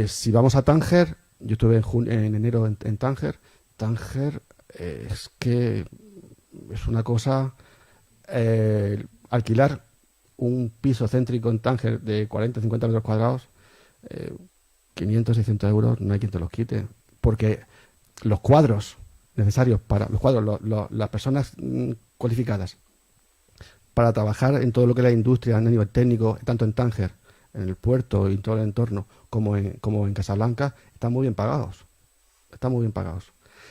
Si vamos a Tánger, yo estuve en enero en Tánger. Tánger es que es una cosa. Alquilar un piso céntrico en Tánger de 40-50 metros cuadrados, 500-600 euros, no hay quien te los quite. Porque los cuadros necesarios para las personas cualificadas para trabajar en todo lo que es la industria a nivel técnico, tanto en Tánger, en el puerto y en todo el entorno, como en Casablanca, están muy bien pagados.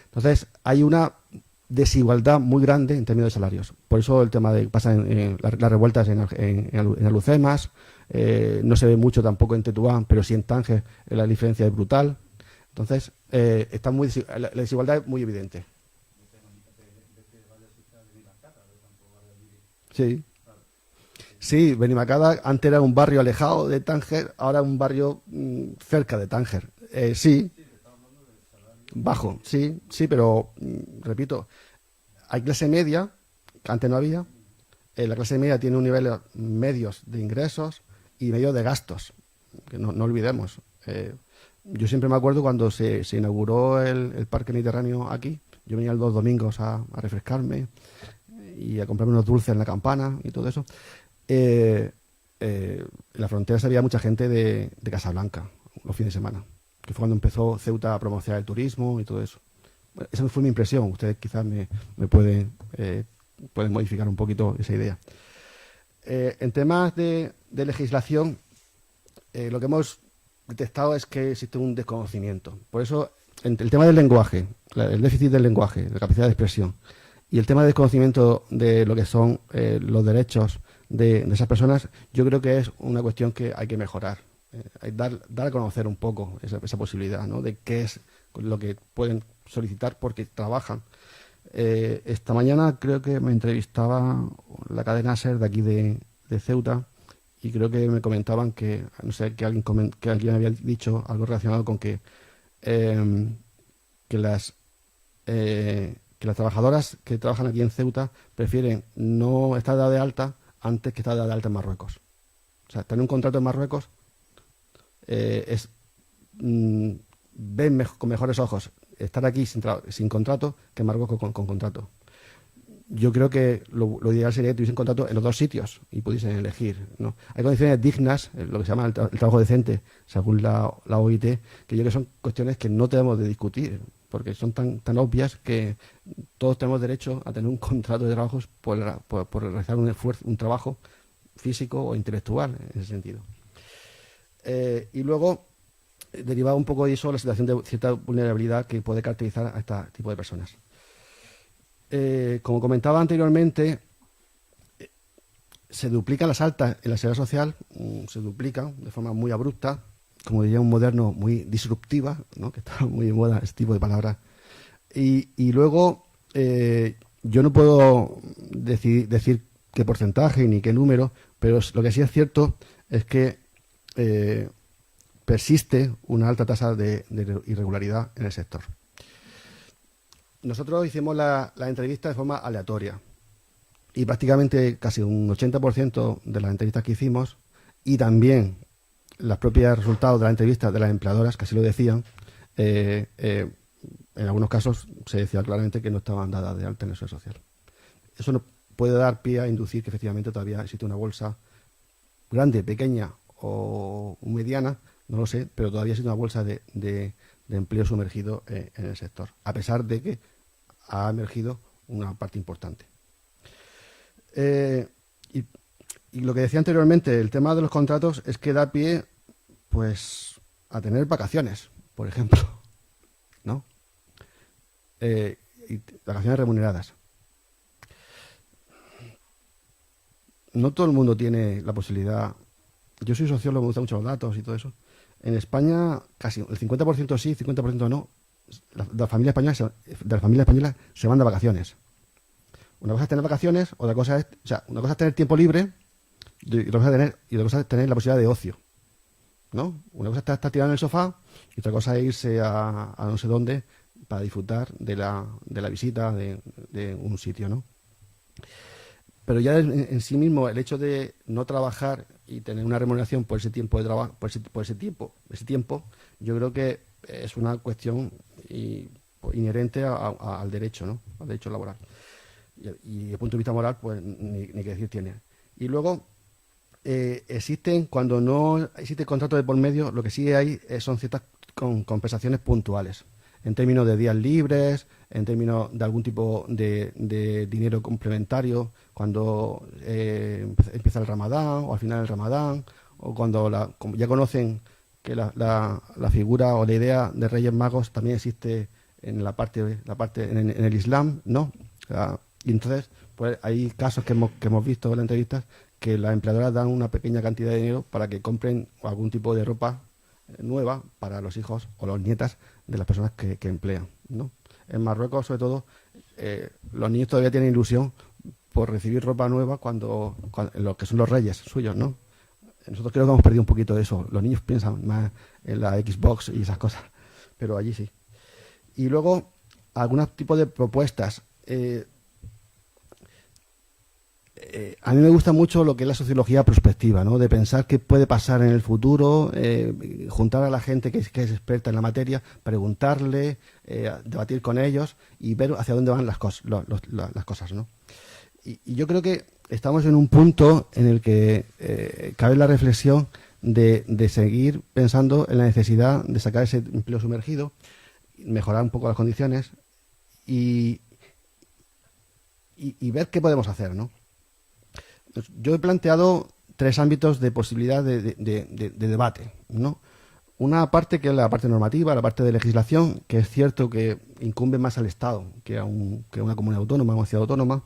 Entonces, hay una desigualdad muy grande en términos de salarios. Por eso el tema de pasa en las revueltas en Alhucemas, no se ve mucho tampoco en Tetuán, pero sí en Tánger la diferencia es brutal. Entonces, la desigualdad es muy evidente. Sí, Benimacada antes era un barrio alejado de Tánger, ahora es un barrio cerca de Tánger. Sí, bajo, sí, pero repito, hay clase media, que antes no había. La clase media tiene un nivel medios de ingresos y medios de gastos, que no olvidemos. Yo siempre me acuerdo cuando se inauguró el Parque Mediterráneo aquí. Yo venía los domingos a refrescarme y a comprarme unos dulces en la Campana y todo eso. En la frontera había mucha gente de Casablanca los fines de semana, que fue cuando empezó Ceuta a promocionar el turismo y todo eso. Bueno, esa fue mi impresión. Ustedes quizás me pueden modificar un poquito esa idea. En temas de legislación, lo que hemos detectado es que existe un desconocimiento. Por eso el tema del lenguaje, el déficit del lenguaje, la capacidad de expresión, y el tema del desconocimiento de lo que son los derechos de esas personas, yo creo que es una cuestión que hay que mejorar. Dar a conocer un poco esa posibilidad, ¿no? De qué es lo que pueden solicitar porque trabajan. Esta mañana creo que me entrevistaba la cadena SER de aquí de Ceuta, y creo que me comentaban que, no sé, que alguien había dicho algo relacionado con que las trabajadoras que trabajan aquí en Ceuta prefieren no estar dadas de alta antes que estar dadas de alta en Marruecos. O sea, tener un contrato en Marruecos ven con mejores ojos estar aquí sin contrato que en Marruecos con contrato. Yo creo que lo ideal sería que tuviesen contrato en los dos sitios y pudiesen elegir, ¿no? Hay condiciones dignas, lo que se llama el trabajo decente, según la OIT, que yo creo que son cuestiones que no tenemos de discutir, porque son tan obvias que todos tenemos derecho a tener un contrato de trabajos por realizar un trabajo físico o intelectual en ese sentido. Y luego, derivado un poco de eso, la situación de cierta vulnerabilidad que puede caracterizar a este tipo de personas. Como comentaba anteriormente, se duplican las altas en la seguridad social, se duplican de forma muy abrupta, como diría un moderno, muy disruptiva, ¿no? Que está muy de moda ese tipo de palabras. Y luego, yo no puedo decir qué porcentaje ni qué número, pero lo que sí es cierto es que persiste una alta tasa de irregularidad en el sector. Nosotros hicimos la entrevista de forma aleatoria y prácticamente casi un 80% de las entrevistas que hicimos, y también los propios resultados de la entrevista de las empleadoras, que así lo decían, en algunos casos se decía claramente que no estaban dadas de alta en el Seguridad Social. Eso nos puede dar pie a inducir que efectivamente todavía existe una bolsa grande, pequeña o mediana, no lo sé, pero todavía existe una bolsa de empleo sumergido en el sector, a pesar de que ha emergido una parte importante. Y lo que decía anteriormente, el tema de los contratos es que da pie, pues, a tener vacaciones, por ejemplo, ¿no? Y vacaciones remuneradas. No todo el mundo tiene la posibilidad. Yo soy sociólogo, me gustan mucho los datos y todo eso. En España, casi el 50% sí, 50% no. De las familias españolas se van de vacaciones. Una cosa es tener vacaciones, otra cosa es, o sea, una cosa es tener tiempo libre y otra cosa es tener la posibilidad de ocio, ¿no? Una cosa es estar tirado en el sofá y otra cosa es irse a no sé dónde para disfrutar de la visita de un sitio, ¿no? Pero ya en sí mismo el hecho de no trabajar y tener una remuneración por ese tiempo de trabajo, por ese tiempo, yo creo que es una cuestión inherente al derecho, ¿no? Al derecho laboral. Y desde el punto de vista moral, pues ni qué decir tiene. Y luego, cuando no existe contrato de por medio, lo que sí hay son ciertas compensaciones puntuales, en términos de días libres, en términos de algún tipo de dinero complementario, cuando empieza el Ramadán o al final del Ramadán, o cuando ya conocen que la figura o la idea de Reyes Magos también existe en en el Islam, ¿no? Y entonces, pues hay casos que hemos visto en las entrevistas que las empleadoras dan una pequeña cantidad de dinero para que compren algún tipo de ropa nueva para los hijos o las nietas de las personas que emplean, ¿no? En Marruecos, sobre todo, los niños todavía tienen ilusión por recibir ropa nueva cuando los que son los reyes suyos, ¿no? Nosotros creo que hemos perdido un poquito de eso. Los niños piensan más en la Xbox y esas cosas, pero allí sí. Y luego, algunos tipos de propuestas. A mí me gusta mucho lo que es la sociología prospectiva, ¿no? De pensar qué puede pasar en el futuro, juntar a la gente que es experta en la materia, preguntarle, debatir con ellos y ver hacia dónde van las cosas, ¿no? Y yo creo que estamos en un punto en el que cabe la reflexión de seguir pensando en la necesidad de sacar ese empleo sumergido, mejorar un poco las condiciones y ver qué podemos hacer, ¿no? Yo he planteado 3 ámbitos de posibilidad de debate, ¿no? una parte que es la parte normativa, la parte de legislación, que es cierto que incumbe más al Estado que a una comunidad autónoma, a una ciudad autónoma,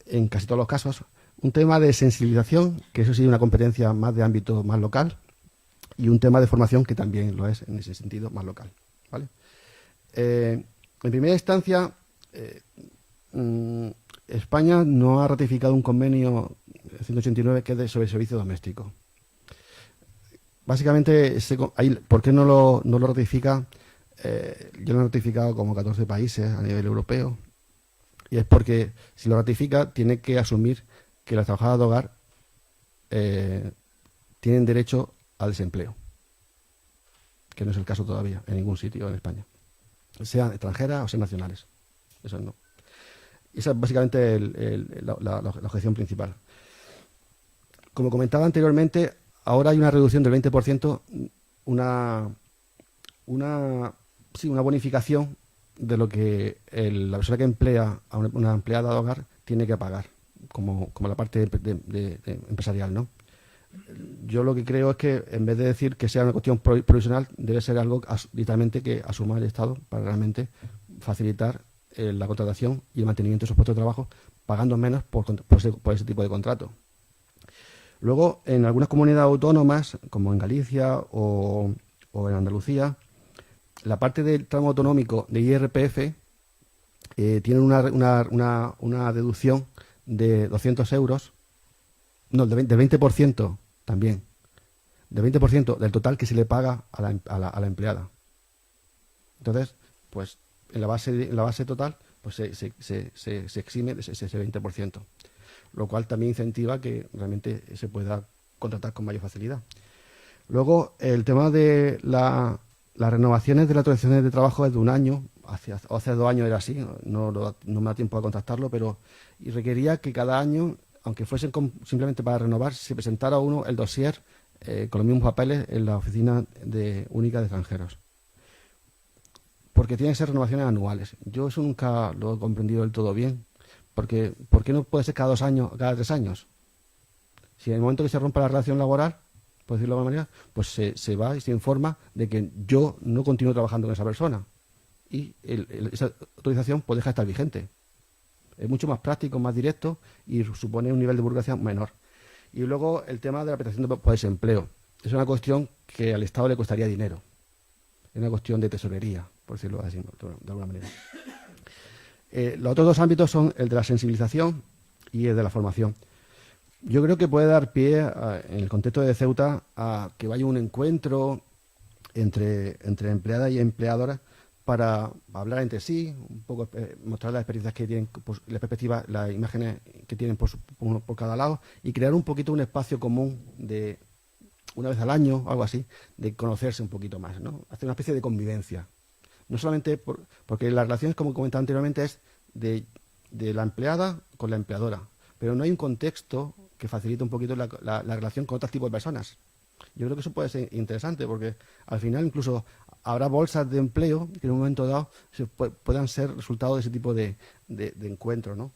en casi todos los casos. Un tema de sensibilización, que eso sí es una competencia más de ámbito más local, y un tema de formación que también lo es en ese sentido más local, ¿vale? En primera instancia, España no ha ratificado un convenio 189 que es sobre servicio doméstico. Básicamente, ¿por qué no lo ratifica? Yo lo he ratificado como 14 países a nivel europeo, y es porque si lo ratifica tiene que asumir que las trabajadoras de hogar tienen derecho al desempleo, que no es el caso todavía en ningún sitio en España, sean extranjeras o sean nacionales. Eso no. Esa es básicamente la objeción principal. Como comentaba anteriormente, ahora hay una reducción del 20%, una bonificación de lo que la persona que emplea a una empleada de hogar tiene que pagar, como la parte de empresarial, ¿no? Yo lo que creo es que en vez de decir que sea una cuestión provisional, debe ser algo literalmente que asuma el Estado para realmente facilitar la contratación y el mantenimiento de esos puestos de trabajo, pagando menos por ese tipo de contrato. Luego, en algunas comunidades autónomas, como en Galicia o en Andalucía, la parte del tramo autonómico de IRPF tiene una deducción de 200 euros, no, del 20% también, del 20% del total que se le paga a la empleada. Entonces, pues en la base total, pues se exime ese 20%, lo cual también incentiva que realmente se pueda contratar con mayor facilidad. Luego, el tema de las renovaciones de las autorizaciones de trabajo es de un año, hace 2 años era así, no me da tiempo a contrastarlo, pero y requería que cada año, aunque fuesen simplemente para renovar, se presentara uno el dossier con los mismos papeles en la Oficina Única de Extranjeros. Porque tienen que ser renovaciones anuales. Yo eso nunca lo he comprendido del todo bien. Porque ¿por qué no puede ser cada 2 años, cada 3 años? Si en el momento que se rompa la relación laboral, por decirlo de alguna manera, pues se va y se informa de que yo no continúo trabajando con esa persona. Y esa autorización pues deja de estar vigente. Es mucho más práctico, más directo y supone un nivel de burocracia menor. Y luego el tema de la prestación por desempleo. Es una cuestión que al Estado le costaría dinero. Es una cuestión de tesorería, por decirlo así, de alguna manera. Los otros 2 ámbitos son el de la sensibilización y el de la formación. Yo creo que puede dar pie, en el contexto de Ceuta, a que vaya un encuentro entre empleadas y empleadoras para hablar entre sí, un poco mostrar las experiencias que tienen, la perspectiva, las imágenes que tienen por cada lado, y crear un poquito un espacio común de una vez al año, algo así, de conocerse un poquito más, ¿no? Hacer una especie de convivencia. No solamente porque la relación, como comentaba anteriormente, es de la empleada con la empleadora, pero no hay un contexto que facilite un poquito la relación con otros tipos de personas. Yo creo que eso puede ser interesante, porque al final incluso habrá bolsas de empleo que en un momento dado puedan ser resultado de ese tipo de encuentro, ¿no?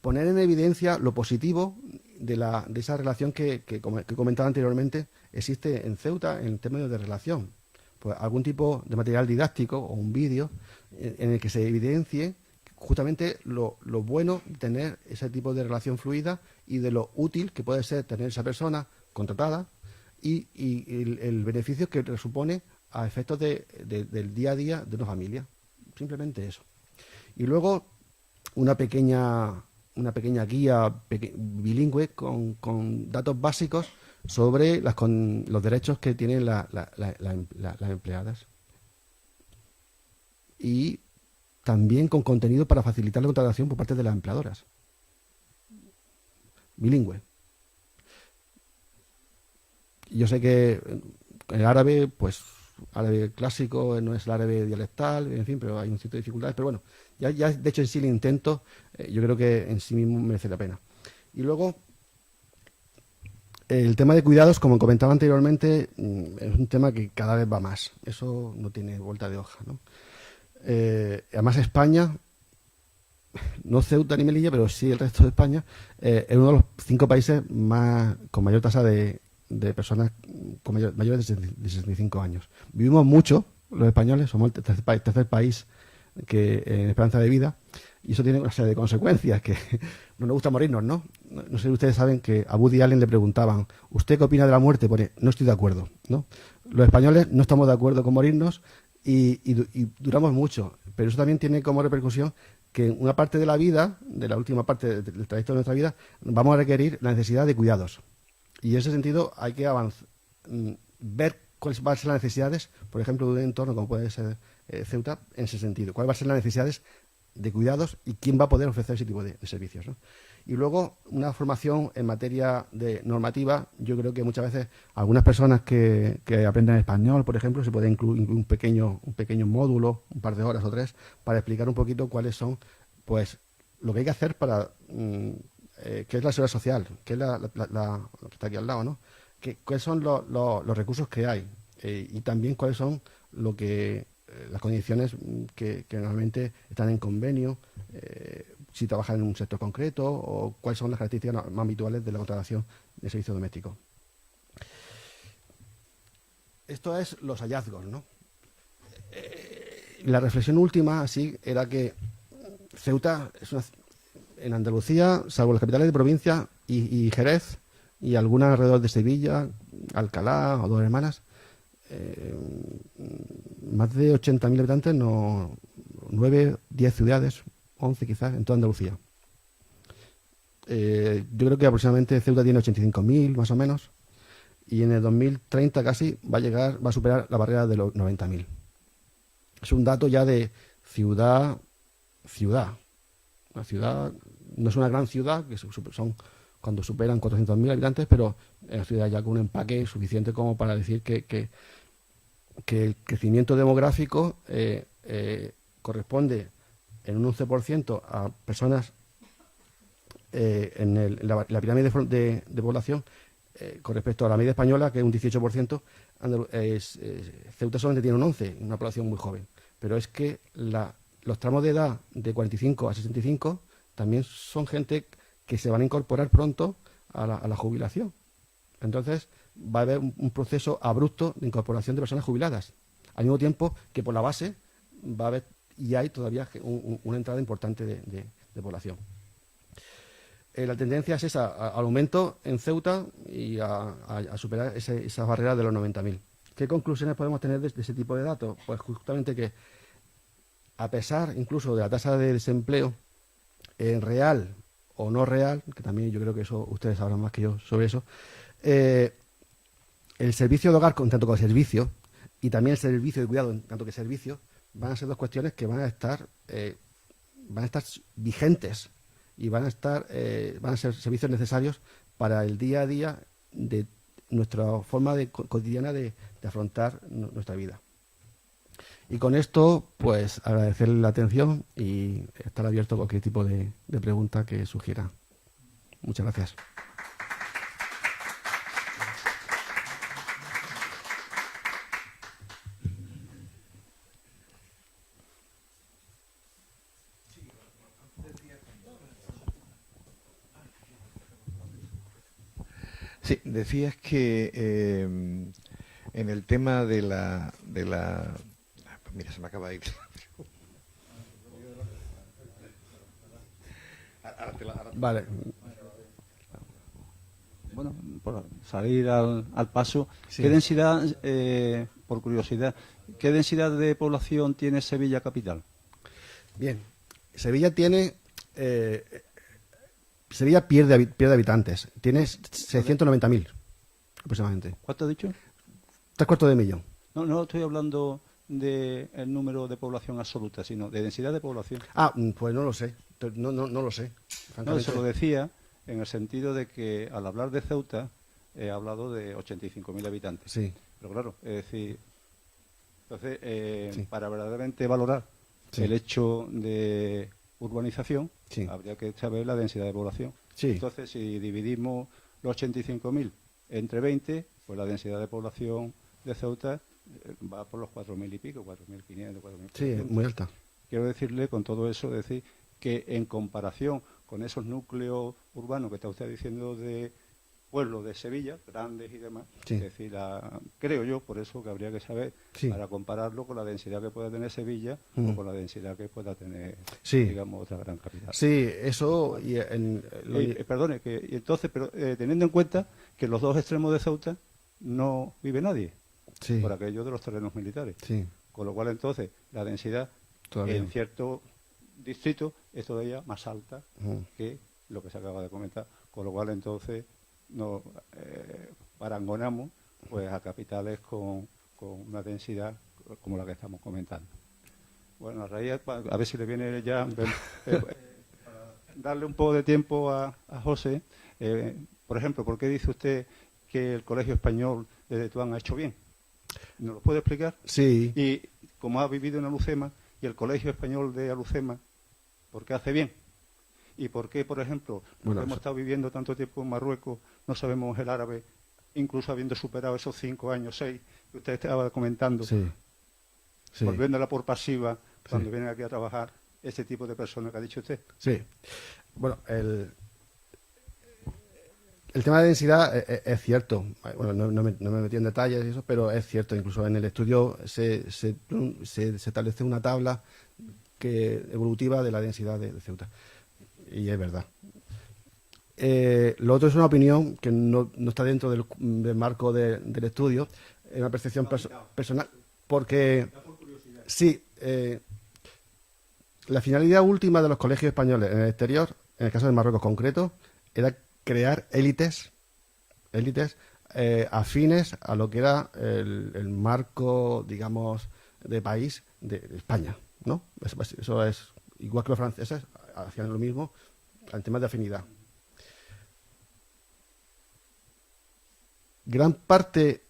Poner en evidencia lo positivo de esa relación que comentaba anteriormente existe en Ceuta en términos de relación. Pues algún tipo de material didáctico o un vídeo en el que se evidencie justamente lo bueno de tener ese tipo de relación fluida y de lo útil que puede ser tener esa persona contratada y el beneficio que supone a efectos del día a día de una familia. Simplemente eso. Y luego una pequeña guía bilingüe con datos básicos sobre los derechos que tienen las empleadas. Y también con contenido para facilitar la contratación por parte de las empleadoras. Bilingüe. Yo sé que el árabe, pues, árabe clásico no es el árabe dialectal, en fin, pero hay un cierto de dificultades. Pero bueno, ya de hecho en sí el intento, yo creo que en sí mismo merece la pena. Y luego, el tema de cuidados, como comentaba anteriormente, es un tema que cada vez va más. Eso no tiene vuelta de hoja, ¿no? Además España, no Ceuta ni Melilla, pero sí el resto de España, es uno de los 5 países con mayor tasa de de personas con mayores de 65 años. Vivimos mucho, los españoles, somos el tercer país que en esperanza de vida, y eso tiene una serie de consecuencias, que no nos gusta morirnos, ¿no? No sé si ustedes saben que a Woody Allen le preguntaban, ¿usted qué opina de la muerte? Pone, no estoy de acuerdo, ¿no? Los españoles no estamos de acuerdo con morirnos y duramos mucho, pero eso también tiene como repercusión que en una parte de la vida, de la última parte del trayecto de nuestra vida, vamos a requerir la necesidad de cuidados. Y en ese sentido hay que ver cuáles van a ser las necesidades, por ejemplo, de un entorno como puede ser Ceuta, en ese sentido. ¿Cuáles van a ser las necesidades de cuidados y quién va a poder ofrecer ese tipo de servicios, ¿no? Y luego, una formación en materia de normativa. Yo creo que muchas veces algunas personas que aprenden español, por ejemplo, se puede incluir un pequeño módulo, un par de horas o 3, para explicar un poquito cuáles son, pues, lo que hay que hacer para qué es la seguridad social, qué es lo que está aquí al lado, ¿no? Cuáles son los recursos que hay y también cuáles son las condiciones que normalmente están en convenio, si trabajan en un sector concreto, o cuáles son las características más habituales de la contratación de servicio doméstico. Esto es los hallazgos, ¿no? La reflexión última, así, era que Ceuta es en Andalucía, salvo las capitales de provincia y Jerez, y algunas alrededor de Sevilla, Alcalá o Dos Hermanas, más de 80.000 habitantes, 9, 10 ciudades, 11 quizás, en toda Andalucía. Yo creo que aproximadamente Ceuta tiene 85.000 más o menos, y en el 2030 casi va a superar la barrera de los 90.000. Es un dato ya de ciudad. La ciudad no es una gran ciudad, que son cuando superan 400.000 habitantes, pero es una ciudad ya con un empaque suficiente como para decir que el crecimiento demográfico corresponde en un 11% a personas en la pirámide de población con respecto a la media española, que es un 18%. Ceuta solamente tiene un 11%, una población muy joven. Pero es que los tramos de edad de 45 a 65 también son gente que se van a incorporar pronto a la jubilación. Entonces va a haber un proceso abrupto de incorporación de personas jubiladas, al mismo tiempo que por la base va a haber y hay todavía una entrada importante de población. La tendencia es esa, al aumento en Ceuta y a superar esa barrera de los 90.000. ¿Qué conclusiones podemos tener de ese tipo de datos? Pues justamente que, a pesar incluso de la tasa de desempleo real o no real, que también yo creo que eso ustedes sabrán más que yo sobre eso, el servicio de hogar, tanto como servicio, y también el servicio de cuidado, tanto que servicio, van a ser dos cuestiones que van a estar vigentes y van a ser servicios necesarios para el día a día de nuestra forma cotidiana de afrontar nuestra vida. Y con esto, pues agradecerle la atención y estar abierto a cualquier tipo de pregunta que sugiera. Muchas gracias. Sí, decías que en el tema de la... Mira, se me acaba de ir. Vale. Bueno, por salir al paso, Sí. ¿qué densidad, por curiosidad, qué densidad de población tiene Sevilla capital? Bien. Sevilla pierde habitantes. Tiene 690.000 aproximadamente. ¿Cuánto has dicho? 3/4 millón. No estoy hablando del número de población absoluta, sino de densidad de población. Pues no lo sé. No lo sé. No, se lo decía en el sentido de que al hablar de Ceuta he hablado de 85.000 habitantes. Sí. Pero claro, es decir, entonces, Sí. para verdaderamente valorar Sí. el hecho de urbanización, Sí. habría que saber la densidad de población. Sí. Entonces, si dividimos los 85.000 entre 20, pues la densidad de población de Ceuta va por los 4.000 y pico, 4.500, 4.000. Sí, es muy alta. Quiero decirle con todo eso, decir que en comparación con esos núcleos urbanos que está usted diciendo de pueblos de Sevilla, grandes y demás. Sí. Es decir, creo yo, por eso que habría que saber, Sí. para compararlo con la densidad que pueda tener Sevilla o con la densidad que pueda tener, Sí. digamos, otra gran capital. Sí, eso... Y Perdone, y entonces, pero teniendo en cuenta que en los dos extremos de Ceuta no vive nadie, sí, por aquello de los terrenos militares. sí, Con lo cual, entonces, la densidad todavía. en ciertos distritos es todavía más alta Ujú. que lo que se acaba de comentar. Con lo cual, entonces, nos parangonamos pues, a capitales con una densidad como la que estamos comentando. Bueno, a raíz, a ver si le viene ya... para darle un poco de tiempo a José. Por ejemplo, ¿por qué dice usted que el Colegio Español de Tetuán ha hecho bien? ¿Nos lo puede explicar? Sí, Y como ha vivido en Alucema, y el Colegio Español de Alucema, ¿por qué hace bien? ¿Y por qué, por ejemplo, Bueno, hemos eso- estado viviendo tanto tiempo en Marruecos, no sabemos el árabe, incluso habiendo superado esos 5 años, 6, que usted estaba comentando, sí, sí, volviéndola por pasiva cuando vienen aquí a trabajar ese tipo de personas que ha dicho usted? sí. Bueno, el tema de densidad es cierto. Bueno, no me metí en detalles y eso, pero es cierto. Incluso en el estudio se establece una tabla evolutiva de la densidad de Ceuta. Y es verdad. Lo otro es una opinión que no está dentro del marco del estudio, es una percepción personal, porque sí, la finalidad última de los colegios españoles en el exterior, en el caso de Marruecos concreto, era crear élites afines a lo que era el marco, digamos, de país de España, ¿no? Eso es igual que los franceses hacían lo mismo en temas de afinidad. Gran parte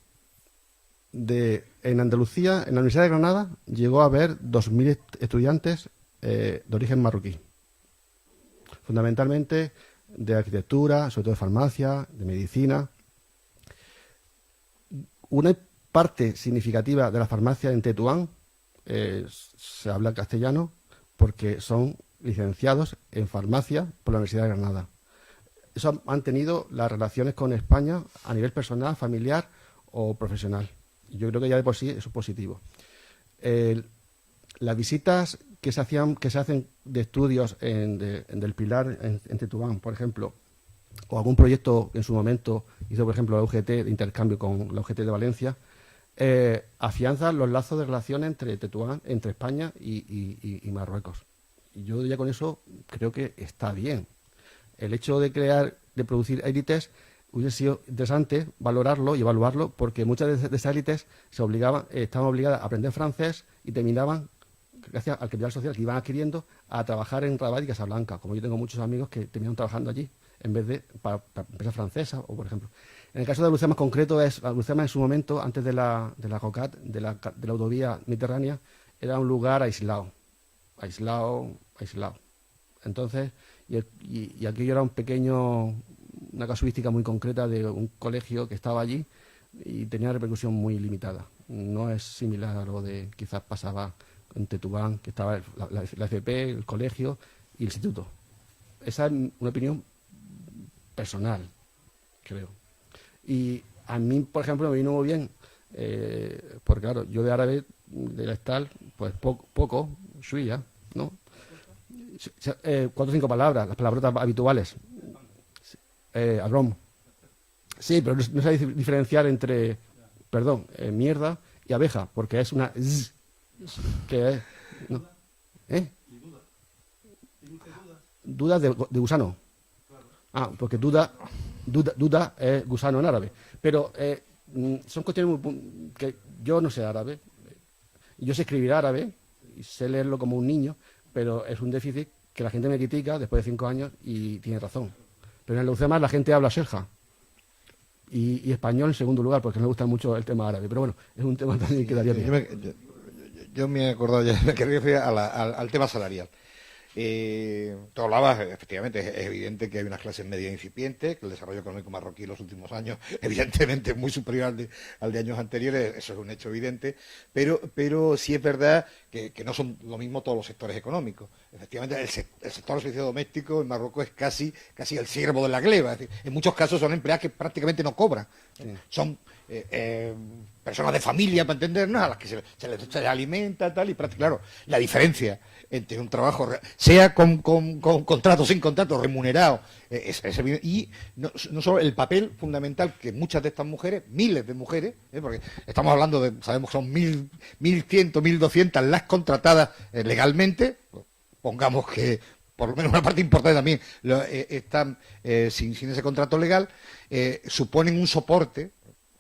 en Andalucía, en la Universidad de Granada, llegó a haber 2.000 estudiantes de origen marroquí. Fundamentalmente de arquitectura, sobre todo de farmacia, de medicina. Una parte significativa de la farmacia en Tetuán se habla castellano porque son licenciados en farmacia por la Universidad de Granada. Eso ha mantenido las relaciones con España a nivel personal, familiar o profesional. Yo creo que ya de por sí eso es positivo. Las visitas que se hacen de estudios del Pilar en Tetuán, por ejemplo, o algún proyecto que en su momento hizo, por ejemplo, la UGT de intercambio con la UGT de Valencia, afianzan los lazos de relación entre Tetuán, entre España y Marruecos. Y yo ya con eso creo que está bien. El hecho de producir élites hubiese sido interesante valorarlo y evaluarlo, porque muchas de esas élites estaban obligadas a aprender francés y terminaban, gracias al capital social que iban adquiriendo, a trabajar en Rabat y Casablanca. Como yo tengo muchos amigos que terminaron trabajando allí en vez de para empresas francesas, o por ejemplo. En el caso de Alucema en concreto, Alucema en su momento, antes de la COCAT, de la autovía mediterránea, era un lugar aislado. Entonces, y aquello era una casuística muy concreta de un colegio que estaba allí y tenía repercusión muy limitada. No es similar a lo de quizás pasaba en Tetuán, que estaba la FP, el colegio y el instituto. Esa es una opinión personal, creo. Y a mí, por ejemplo, me vino muy bien, porque claro, yo de árabe, de la Estal, pues poco, suya, ¿no? 4 o 5 palabras, las palabrotas habituales. Agrom. Sí, pero no sé diferenciar entre, mierda y abeja, porque es una z, que es, ¿no? Dudas de gusano. Porque duda es gusano en árabe. Pero son cuestiones que yo no sé árabe. Yo sé escribir árabe y sé leerlo como un niño, pero es un déficit que la gente me critica después de 5 años y tiene razón. Pero en el UCEMA la gente habla selja y español en segundo lugar, porque no me gusta mucho el tema árabe. Pero bueno, es un tema también que daría bien. Yo me he acordado ya, me quería referir al tema salarial. Tú hablabas, efectivamente, es evidente que hay unas clases medias incipientes, que el desarrollo económico marroquí en los últimos años, evidentemente, es muy superior al de años anteriores, eso es un hecho evidente, pero sí es verdad que no son lo mismo todos los sectores económicos. Efectivamente, el sector del servicio doméstico en Marruecos es casi el siervo de la gleba, es decir, en muchos casos son empleadas que prácticamente no cobran, son personas de familia, para entendernos, a las que se les alimenta, tal, y claro, la diferencia entre un trabajo, sea con contrato o sin contrato, remunerado, es evidente. Y no solo el papel fundamental que muchas de estas mujeres, miles de mujeres, porque estamos hablando de, sabemos que son 1.100, 1.200 las contratadas legalmente, pongamos que por lo menos una parte importante también están sin ese contrato legal, suponen un soporte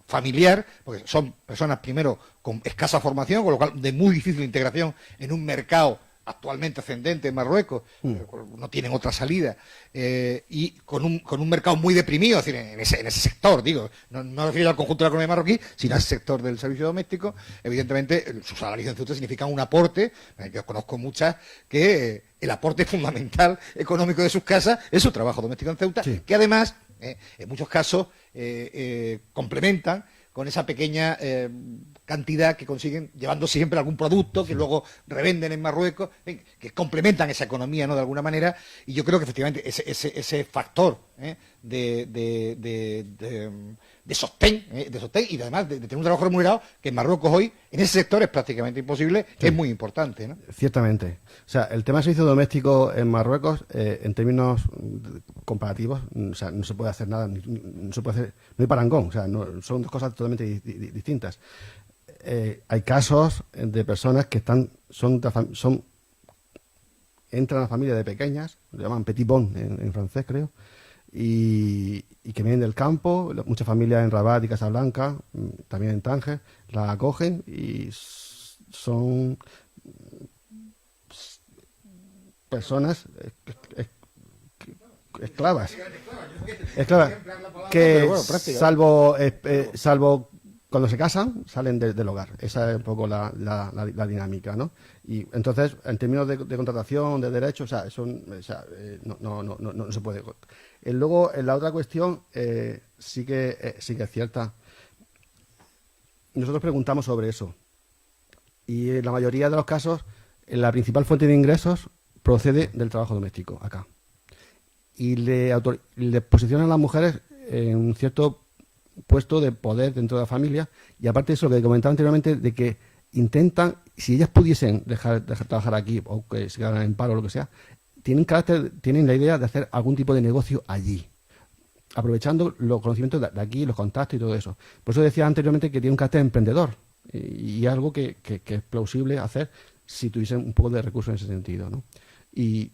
familiar, porque son personas primero con escasa formación, con lo cual de muy difícil integración en un mercado actualmente ascendente en Marruecos, no tienen otra salida, y con un mercado muy deprimido, es decir, en ese sector, digo, no me refiero al conjunto de la economía marroquí, sino al sector del servicio doméstico. Evidentemente, sus salarios en Ceuta significan un aporte. Yo conozco muchas que el aporte fundamental económico de sus casas es su trabajo doméstico en Ceuta, sí, que además, en muchos casos, complementan con esa pequeña cantidad que consiguen llevando siempre algún producto que luego revenden en Marruecos, que complementan esa economía, ¿no?, de alguna manera. Y yo creo que efectivamente ese factor de sostén y además de tener un trabajo remunerado, que en Marruecos hoy, en ese sector, es prácticamente imposible, sí, es muy importante, ¿no? Ciertamente. O sea, el tema del servicio doméstico en Marruecos, en términos comparativos, o sea, no se puede hacer nada, no se puede hacer, no hay parangón, o sea, son dos cosas totalmente distintas. Hay casos de personas que entran a la familia de pequeñas, lo llaman petit bon en francés, creo, y que vienen del campo, muchas familias en Rabat y Casablanca, también en Tánger, la acogen y son personas esclavas, que salvo cuando se casan, salen del hogar. Esa es un poco la dinámica, ¿no? Y entonces, en términos de contratación, de derechos, o sea, no se puede. Luego, en la otra cuestión, sí que es cierta. Nosotros preguntamos sobre eso. Y en la mayoría de los casos, la principal fuente de ingresos procede del trabajo doméstico, acá. Y le posicionan a las mujeres en un cierto puesto de poder dentro de la familia, y aparte de eso, lo que comentaba anteriormente, de que intentan, si ellas pudiesen dejar trabajar aquí o que se quedaran en paro o lo que sea, tienen la idea de hacer algún tipo de negocio allí, aprovechando los conocimientos de aquí, los contactos y todo eso. Por eso decía anteriormente que tiene un carácter emprendedor, y algo que es plausible hacer si tuviesen un poco de recursos en ese sentido, ¿no? Y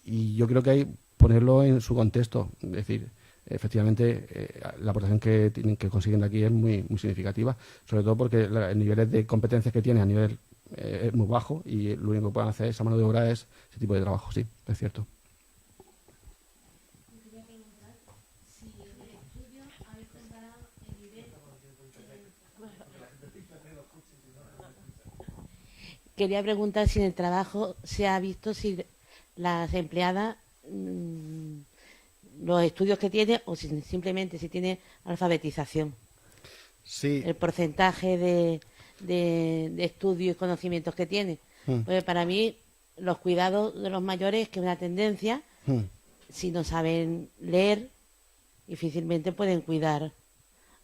yo creo que hay ponerlo en su contexto, es decir, efectivamente la aportación que consiguen de aquí es muy significativa, sobre todo porque el nivel de competencias que tienen a nivel es muy bajo, y lo único que pueden hacer esa mano de obra es ese tipo de trabajo. Sí, es cierto. Quería preguntar si en el trabajo se ha visto si las empleadas los estudios que tiene, o si simplemente si tiene alfabetización. Sí. El porcentaje de estudios y conocimientos que tiene. Pues para mí, los cuidados de los mayores, que es una tendencia, si no saben leer, difícilmente pueden cuidar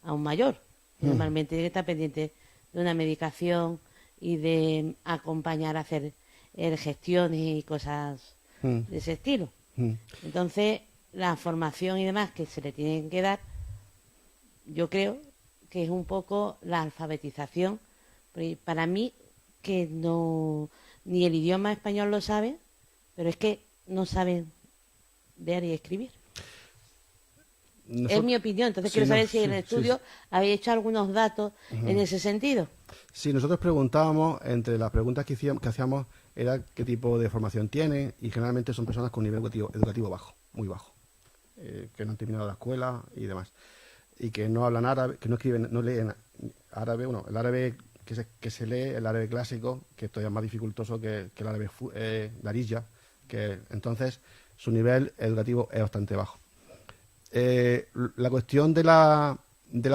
a un mayor. Normalmente tiene que estar pendiente de una medicación y de acompañar a hacer gestiones y cosas de ese estilo. Entonces, la formación y demás que se le tienen que dar, yo creo que es un poco la alfabetización. Para mí, que no, ni el idioma español lo saben, pero es que no saben leer y escribir. Es mi opinión. Entonces quiero saber si en el estudio habéis hecho algunos datos en ese sentido. Sí, nosotros preguntábamos, entre las preguntas que hacíamos, era qué tipo de formación tienen, y generalmente son personas con nivel educativo bajo, muy bajo, que no han terminado la escuela y demás, y que no hablan árabe, que no escriben, no leen árabe. Bueno, el árabe que se lee, el árabe clásico, que esto es más dificultoso que el árabe darija, que entonces su nivel educativo es bastante bajo. La cuestión de la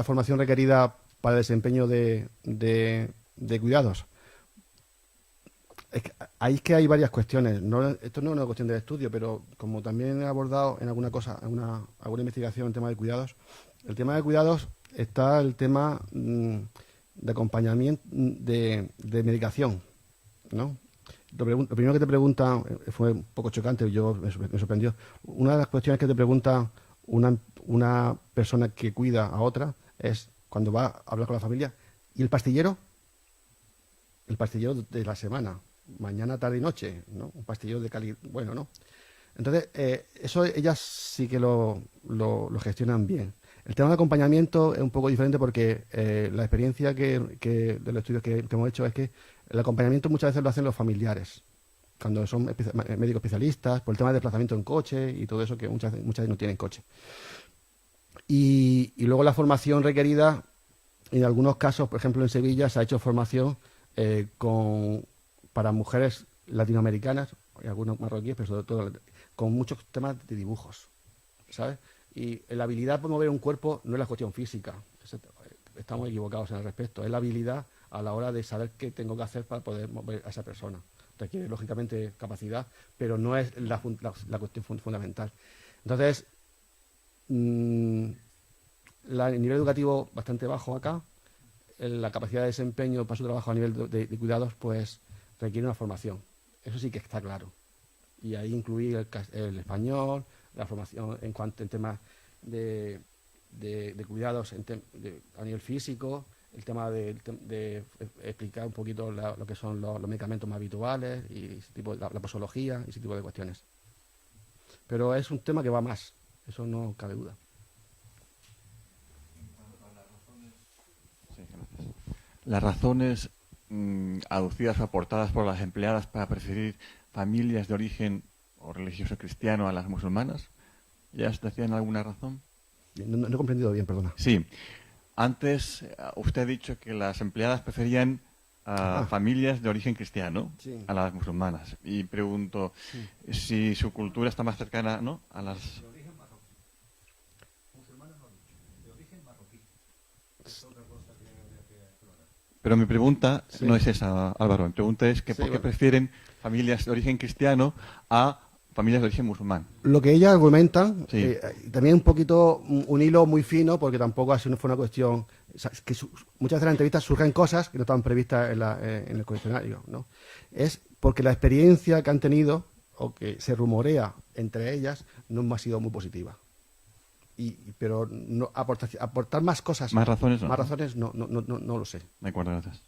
formación requerida para el desempeño de cuidados. Es que hay varias cuestiones. Esto no es una cuestión de estudio, pero como también he abordado en alguna investigación el tema de cuidados, el tema de cuidados está el tema de acompañamiento, de medicación, ¿no? Lo primero que te preguntan fue un poco chocante, me sorprendió. Una de las cuestiones que te pregunta una persona que cuida a otra es, cuando va a hablar con la familia, ¿y el pastillero? El pastillero de la semana, mañana, tarde y noche, ¿no? Un pastillero de calidad, bueno, ¿no? Entonces, eso ellas sí que lo gestionan bien. El tema de acompañamiento es un poco diferente porque la experiencia de los estudios que hemos hecho es que el acompañamiento muchas veces lo hacen los familiares, cuando son médicos especialistas, por el tema de desplazamiento en coche y todo eso, que muchas veces no tienen coche. Y luego la formación requerida, en algunos casos, por ejemplo en Sevilla, se ha hecho formación para mujeres latinoamericanas, y algunos marroquíes, pero sobre todo con muchos temas de dibujos, ¿sabes? Y la habilidad para mover un cuerpo no es la cuestión física, estamos equivocados en el respecto, es la habilidad a la hora de saber qué tengo que hacer para poder mover a esa persona. Requiere, lógicamente, capacidad, pero no es la cuestión fundamental. Entonces, el nivel educativo bastante bajo acá, la capacidad de desempeño para su trabajo a nivel de cuidados, pues requiere una formación. Eso sí que está claro. Y ahí incluir el español, la formación en temas de cuidados a nivel físico, el tema de explicar un poquito lo que son los medicamentos más habituales y ese tipo, la posología y ese tipo de cuestiones. Pero es un tema que va más, eso no cabe duda. Sí, gracias. Las razones aducidas o aportadas por las empleadas para preferir familias de origen o religioso cristiano a las musulmanas, ¿ya se decían alguna razón? No he comprendido bien, perdona. Sí. Antes usted ha dicho que las empleadas preferían familias de origen cristiano, sí, a las musulmanas. Y pregunto si su cultura está más cercana, ¿no?, a las... De origen marroquí. Musulmanas no ha dicho. De origen marroquí. Es otra cosa que habría que explorar. Pero mi pregunta no es esa, Álvaro. Mi pregunta es que ¿por qué prefieren familias de origen cristiano a familias de origen musulmán? Lo que ellas argumentan, también un poquito un hilo muy fino, porque tampoco así no fue una cuestión, que muchas veces en las entrevistas surgen cosas que no estaban previstas en el cuestionario, ¿no? Es porque la experiencia que han tenido, o que se rumorea entre ellas, no ha sido muy positiva. Pero no, aportar más cosas, más razones no lo sé. De acuerdo, gracias.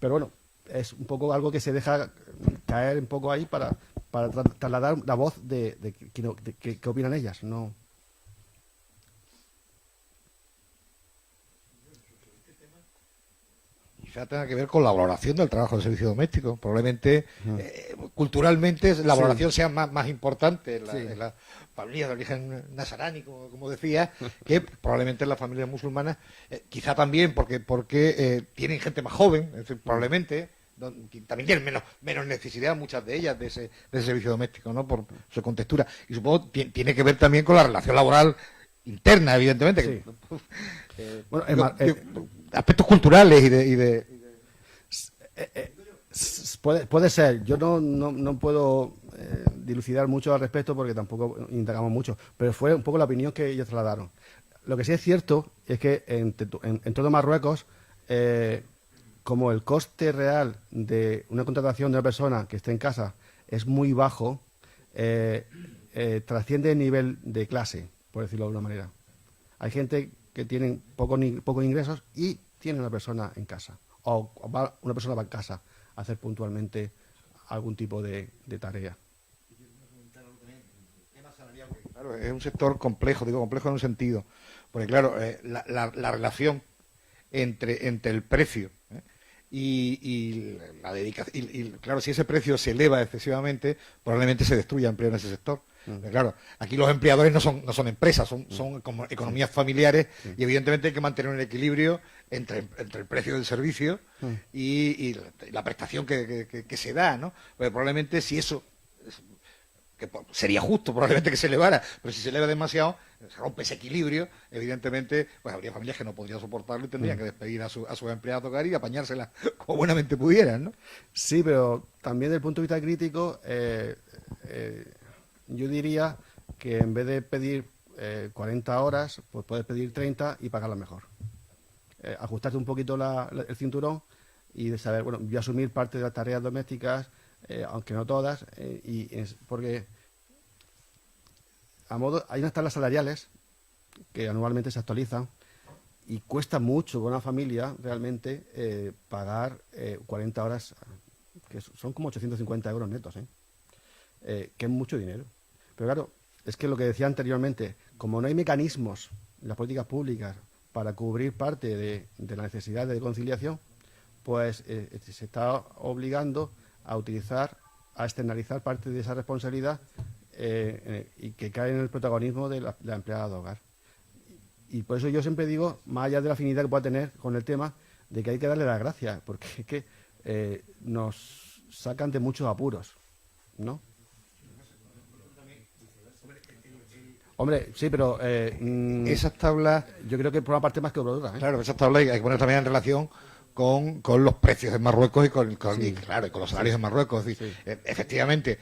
Pero bueno, es un poco algo que se deja caer un poco ahí para trasladar la voz de qué opinan ellas, ¿no? Quizá tenga que ver con la valoración del trabajo del servicio doméstico. Probablemente, culturalmente, la valoración sea más importante en la familia de origen nazarí, como decía, que probablemente en las familias musulmanas. Quizá también porque tienen gente más joven, es decir, probablemente también tienen menos necesidad, muchas de ellas, de ese servicio doméstico, ¿no?, por su contextura. Y supongo que tiene que ver también con la relación laboral interna, evidentemente. Sí. Aspectos culturales puede ser. Yo no puedo dilucidar mucho al respecto porque tampoco indagamos mucho, pero fue un poco la opinión que ellos trasladaron. Lo que sí es cierto es que en todo Marruecos, como el coste real de una contratación de una persona que esté en casa es muy bajo, trasciende el nivel de clase, por decirlo de alguna manera. Hay gente que tienen pocos ingresos y tiene una persona en casa, o una persona va en casa a hacer puntualmente algún tipo de tarea. Claro, es un sector complejo, digo complejo en un sentido, porque claro, la relación entre el precio y la dedicación, y claro, si ese precio se eleva excesivamente, probablemente se destruya empleo en ese sector. Claro, aquí los empleadores no son empresas, son como economías familiares, y evidentemente hay que mantener un equilibrio entre el precio del servicio y la prestación que se da, ¿no? Porque probablemente si eso sería justo probablemente que se elevara, pero si se eleva demasiado, se rompe ese equilibrio, evidentemente, pues habría familias que no podrían soportarlo y tendrían que despedir a sus empleados de hogar y apañárselas como buenamente pudieran, ¿no? Sí, pero también desde el punto de vista crítico, yo diría que en vez de pedir 40 horas, pues puedes pedir 30 y pagarla mejor. Ajustarte un poquito el cinturón y de saber, bueno, voy a asumir parte de las tareas domésticas, aunque no todas, porque hay unas tablas salariales que anualmente se actualizan y cuesta mucho con una familia realmente pagar 40 horas, que son como 850 euros netos, que es mucho dinero. Pero claro, es que lo que decía anteriormente, como no hay mecanismos en las políticas públicas para cubrir parte de la necesidad de conciliación, pues se está obligando a externalizar parte de esa responsabilidad y que cae en el protagonismo de la empleada de hogar. Y por eso yo siempre digo, más allá de la afinidad que pueda tener con el tema, de que hay que darle las gracias, porque es que nos sacan de muchos apuros, ¿no? Hombre, sí, pero esas tablas, yo creo que por una parte más que por otra, claro, esas tablas hay que poner también en relación con los precios en Marruecos y con los salarios en Marruecos. Es decir, efectivamente,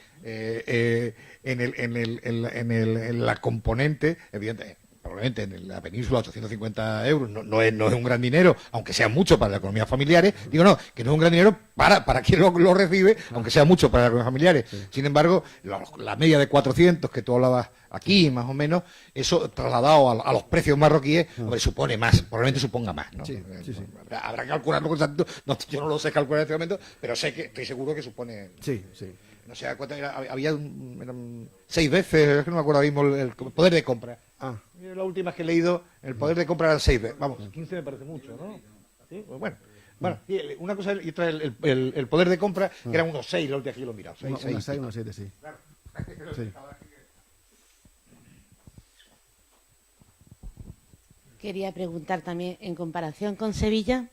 en la componente, evidentemente, probablemente en la península 850 euros no es un gran dinero, aunque sea mucho para las economías familiares. Digo, no, que no es un gran dinero para quien lo recibe, aunque sea mucho para las economías familiares. Sí. Sin embargo, la media de 400 que tú hablabas aquí, más o menos, eso trasladado a los precios marroquíes, supone más, probablemente suponga más, ¿no? Sí. Habrá que calcularlo con exactitud. No, yo no lo sé calcular en este momento, pero estoy seguro que supone... Sí. No sé cuánto era, eran 6 veces, es que no me acuerdo mismo el poder de compra. La última que he leído, el poder de compra eran 6 veces. Vamos, 15 me parece mucho, ¿no? ¿Sí? Pues bueno, y una cosa y otra el poder de compra, que eran unos 6, la última que yo lo he mirado. 6, unos 7, sí. Claro. Sí. Quería preguntar también, en comparación con Sevilla,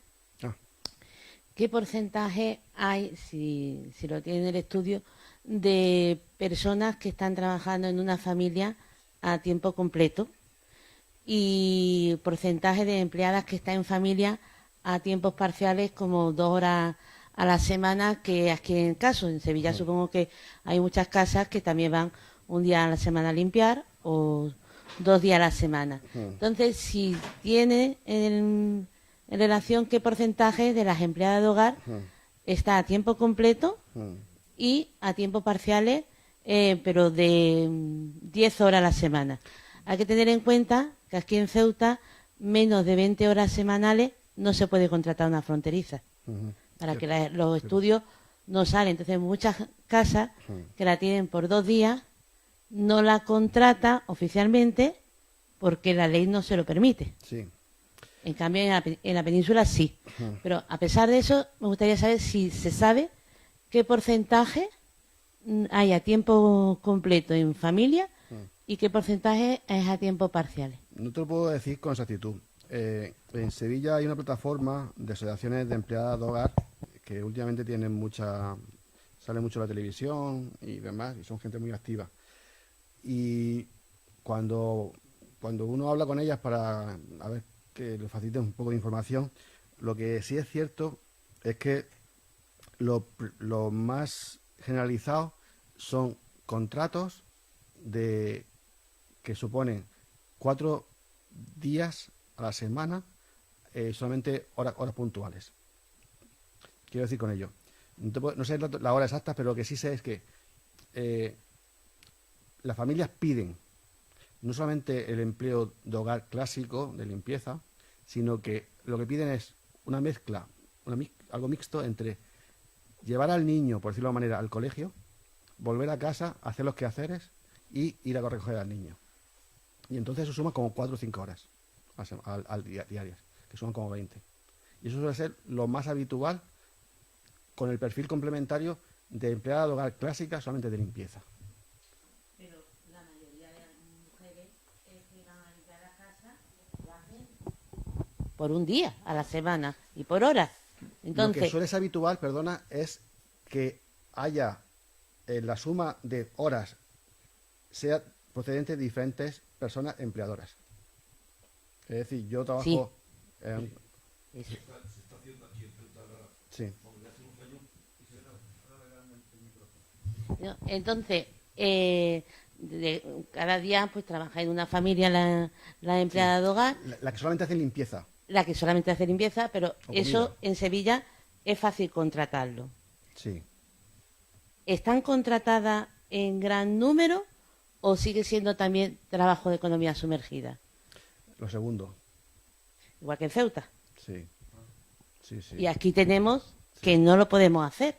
¿qué porcentaje hay, si lo tiene en el estudio, de personas que están trabajando en una familia a tiempo completo y porcentaje de empleadas que están en familia a tiempos parciales, como 2 horas a la semana, que aquí en caso? En Sevilla supongo que hay muchas casas que también van un día a la semana a limpiar o 2 días a la semana. Entonces, si tiene en relación qué porcentaje de las empleadas de hogar está a tiempo completo y a tiempo parciales, pero de 10 horas a la semana. Hay que tener en cuenta que aquí en Ceuta menos de 20 horas semanales no se puede contratar una fronteriza, para que los estudios no salen. Entonces, muchas casas que la tienen por 2 días no la contrata oficialmente porque la ley no se lo permite. Sí. En cambio, en la península sí. Pero a pesar de eso, me gustaría saber si se sabe qué porcentaje hay a tiempo completo en familia y qué porcentaje es a tiempo parcial. No te lo puedo decir con exactitud. En Sevilla hay una plataforma de asociaciones de empleadas de hogar que últimamente sale mucho en la televisión y demás, y son gente muy activa. Y cuando uno habla con ellas para a ver que le facilite un poco de información, lo que sí es cierto es que lo más generalizado son contratos que suponen 4 días a la semana, solamente horas puntuales. Quiero decir con ello, no sé la hora exacta, pero lo que sí sé es que las familias piden no solamente el empleo de hogar clásico, de limpieza, sino que lo que piden es una mezcla, algo mixto entre llevar al niño, por decirlo de alguna manera, al colegio, volver a casa, hacer los quehaceres y ir a recoger al niño. Y entonces eso suma como 4 o 5 horas diarias, que suman como 20. Y eso suele ser lo más habitual con el perfil complementario de empleada de hogar clásica, solamente de limpieza. Pero la mayoría de las mujeres que van a limpiar la casa lo hacen por un día a la semana y por hora. Entonces, lo que suele ser habitual, es que haya la suma de horas sea procedente de diferentes personas empleadoras. Es decir, yo trabajo... Sí. Sí. ¿No? Entonces, cada día pues trabaja en una familia la empleada de hogar, La que solamente hace limpieza. la que solamente hace limpieza, pero O eso comida. en Sevilla es fácil contratarlo. Sí. ¿Están contratadas en gran número o sigue siendo también trabajo de economía sumergida? Lo segundo. Igual que en Ceuta. Sí. Sí, sí. Y aquí tenemos que no lo podemos hacer,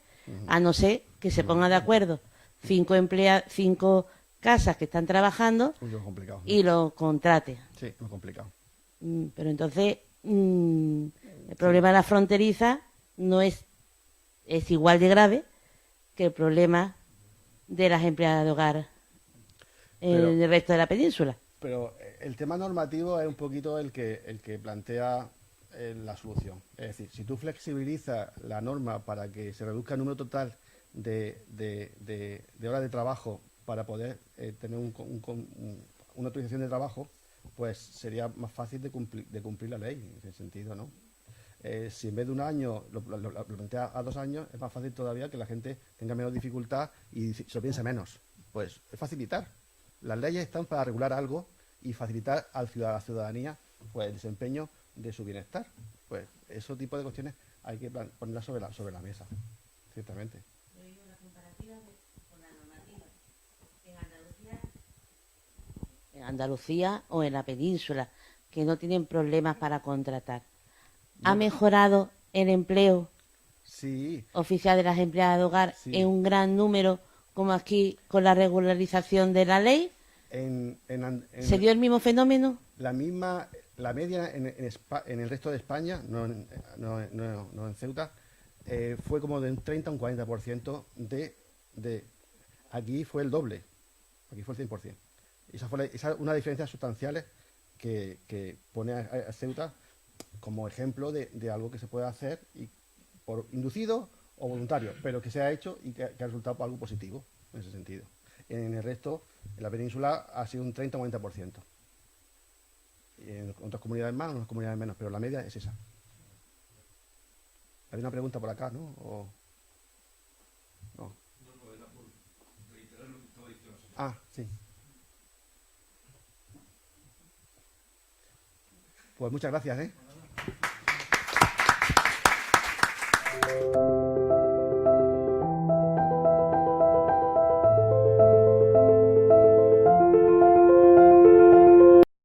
a no ser que se pongan de acuerdo 5 casas que están trabajando Uy, es complicado. y lo contrate. Sí, es muy complicado. Pero entonces el problema de la fronteriza no es igual de grave que el problema de las empleadas de hogar en Pero- el resto de la península. Pero el tema normativo es un poquito el que plantea la solución. Es decir, si tú flexibilizas la norma para que se reduzca el número total de horas de trabajo para poder tener una autorización de trabajo, pues sería más fácil de cumplir la ley, en ese sentido, ¿no? Si en vez de un año lo plantea a 2 años, es más fácil todavía que la gente tenga menos dificultad y se lo piense menos. Pues es facilitar. Las leyes están para regular algo y facilitar a la ciudadanía pues el desempeño de su bienestar. Pues ese tipo de cuestiones hay que ponerlas sobre la mesa, ciertamente. En Andalucía o en la península, que no tienen problemas para contratar. ¿Ha mejorado el empleo Sí, oficial de las empleadas de hogar Sí. en un gran número, como aquí con la regularización de la ley? en ¿Se dio el mismo fenómeno? la media en el resto de España, no en Ceuta, fue como de un 30 a un 40% aquí fue el doble, aquí fue el 100%. Esa fue una diferencia sustancial que pone a Ceuta como ejemplo de algo que se puede hacer y por inducido o voluntario, pero que se ha hecho y que ha resultado por algo positivo en ese sentido. En el resto, en la península, ha sido un 30 o 40%. Y en otras comunidades más, en otras comunidades menos, pero la media es esa. Hay una pregunta por acá, ¿no? No. Ah, sí. Pues muchas gracias, ¿eh?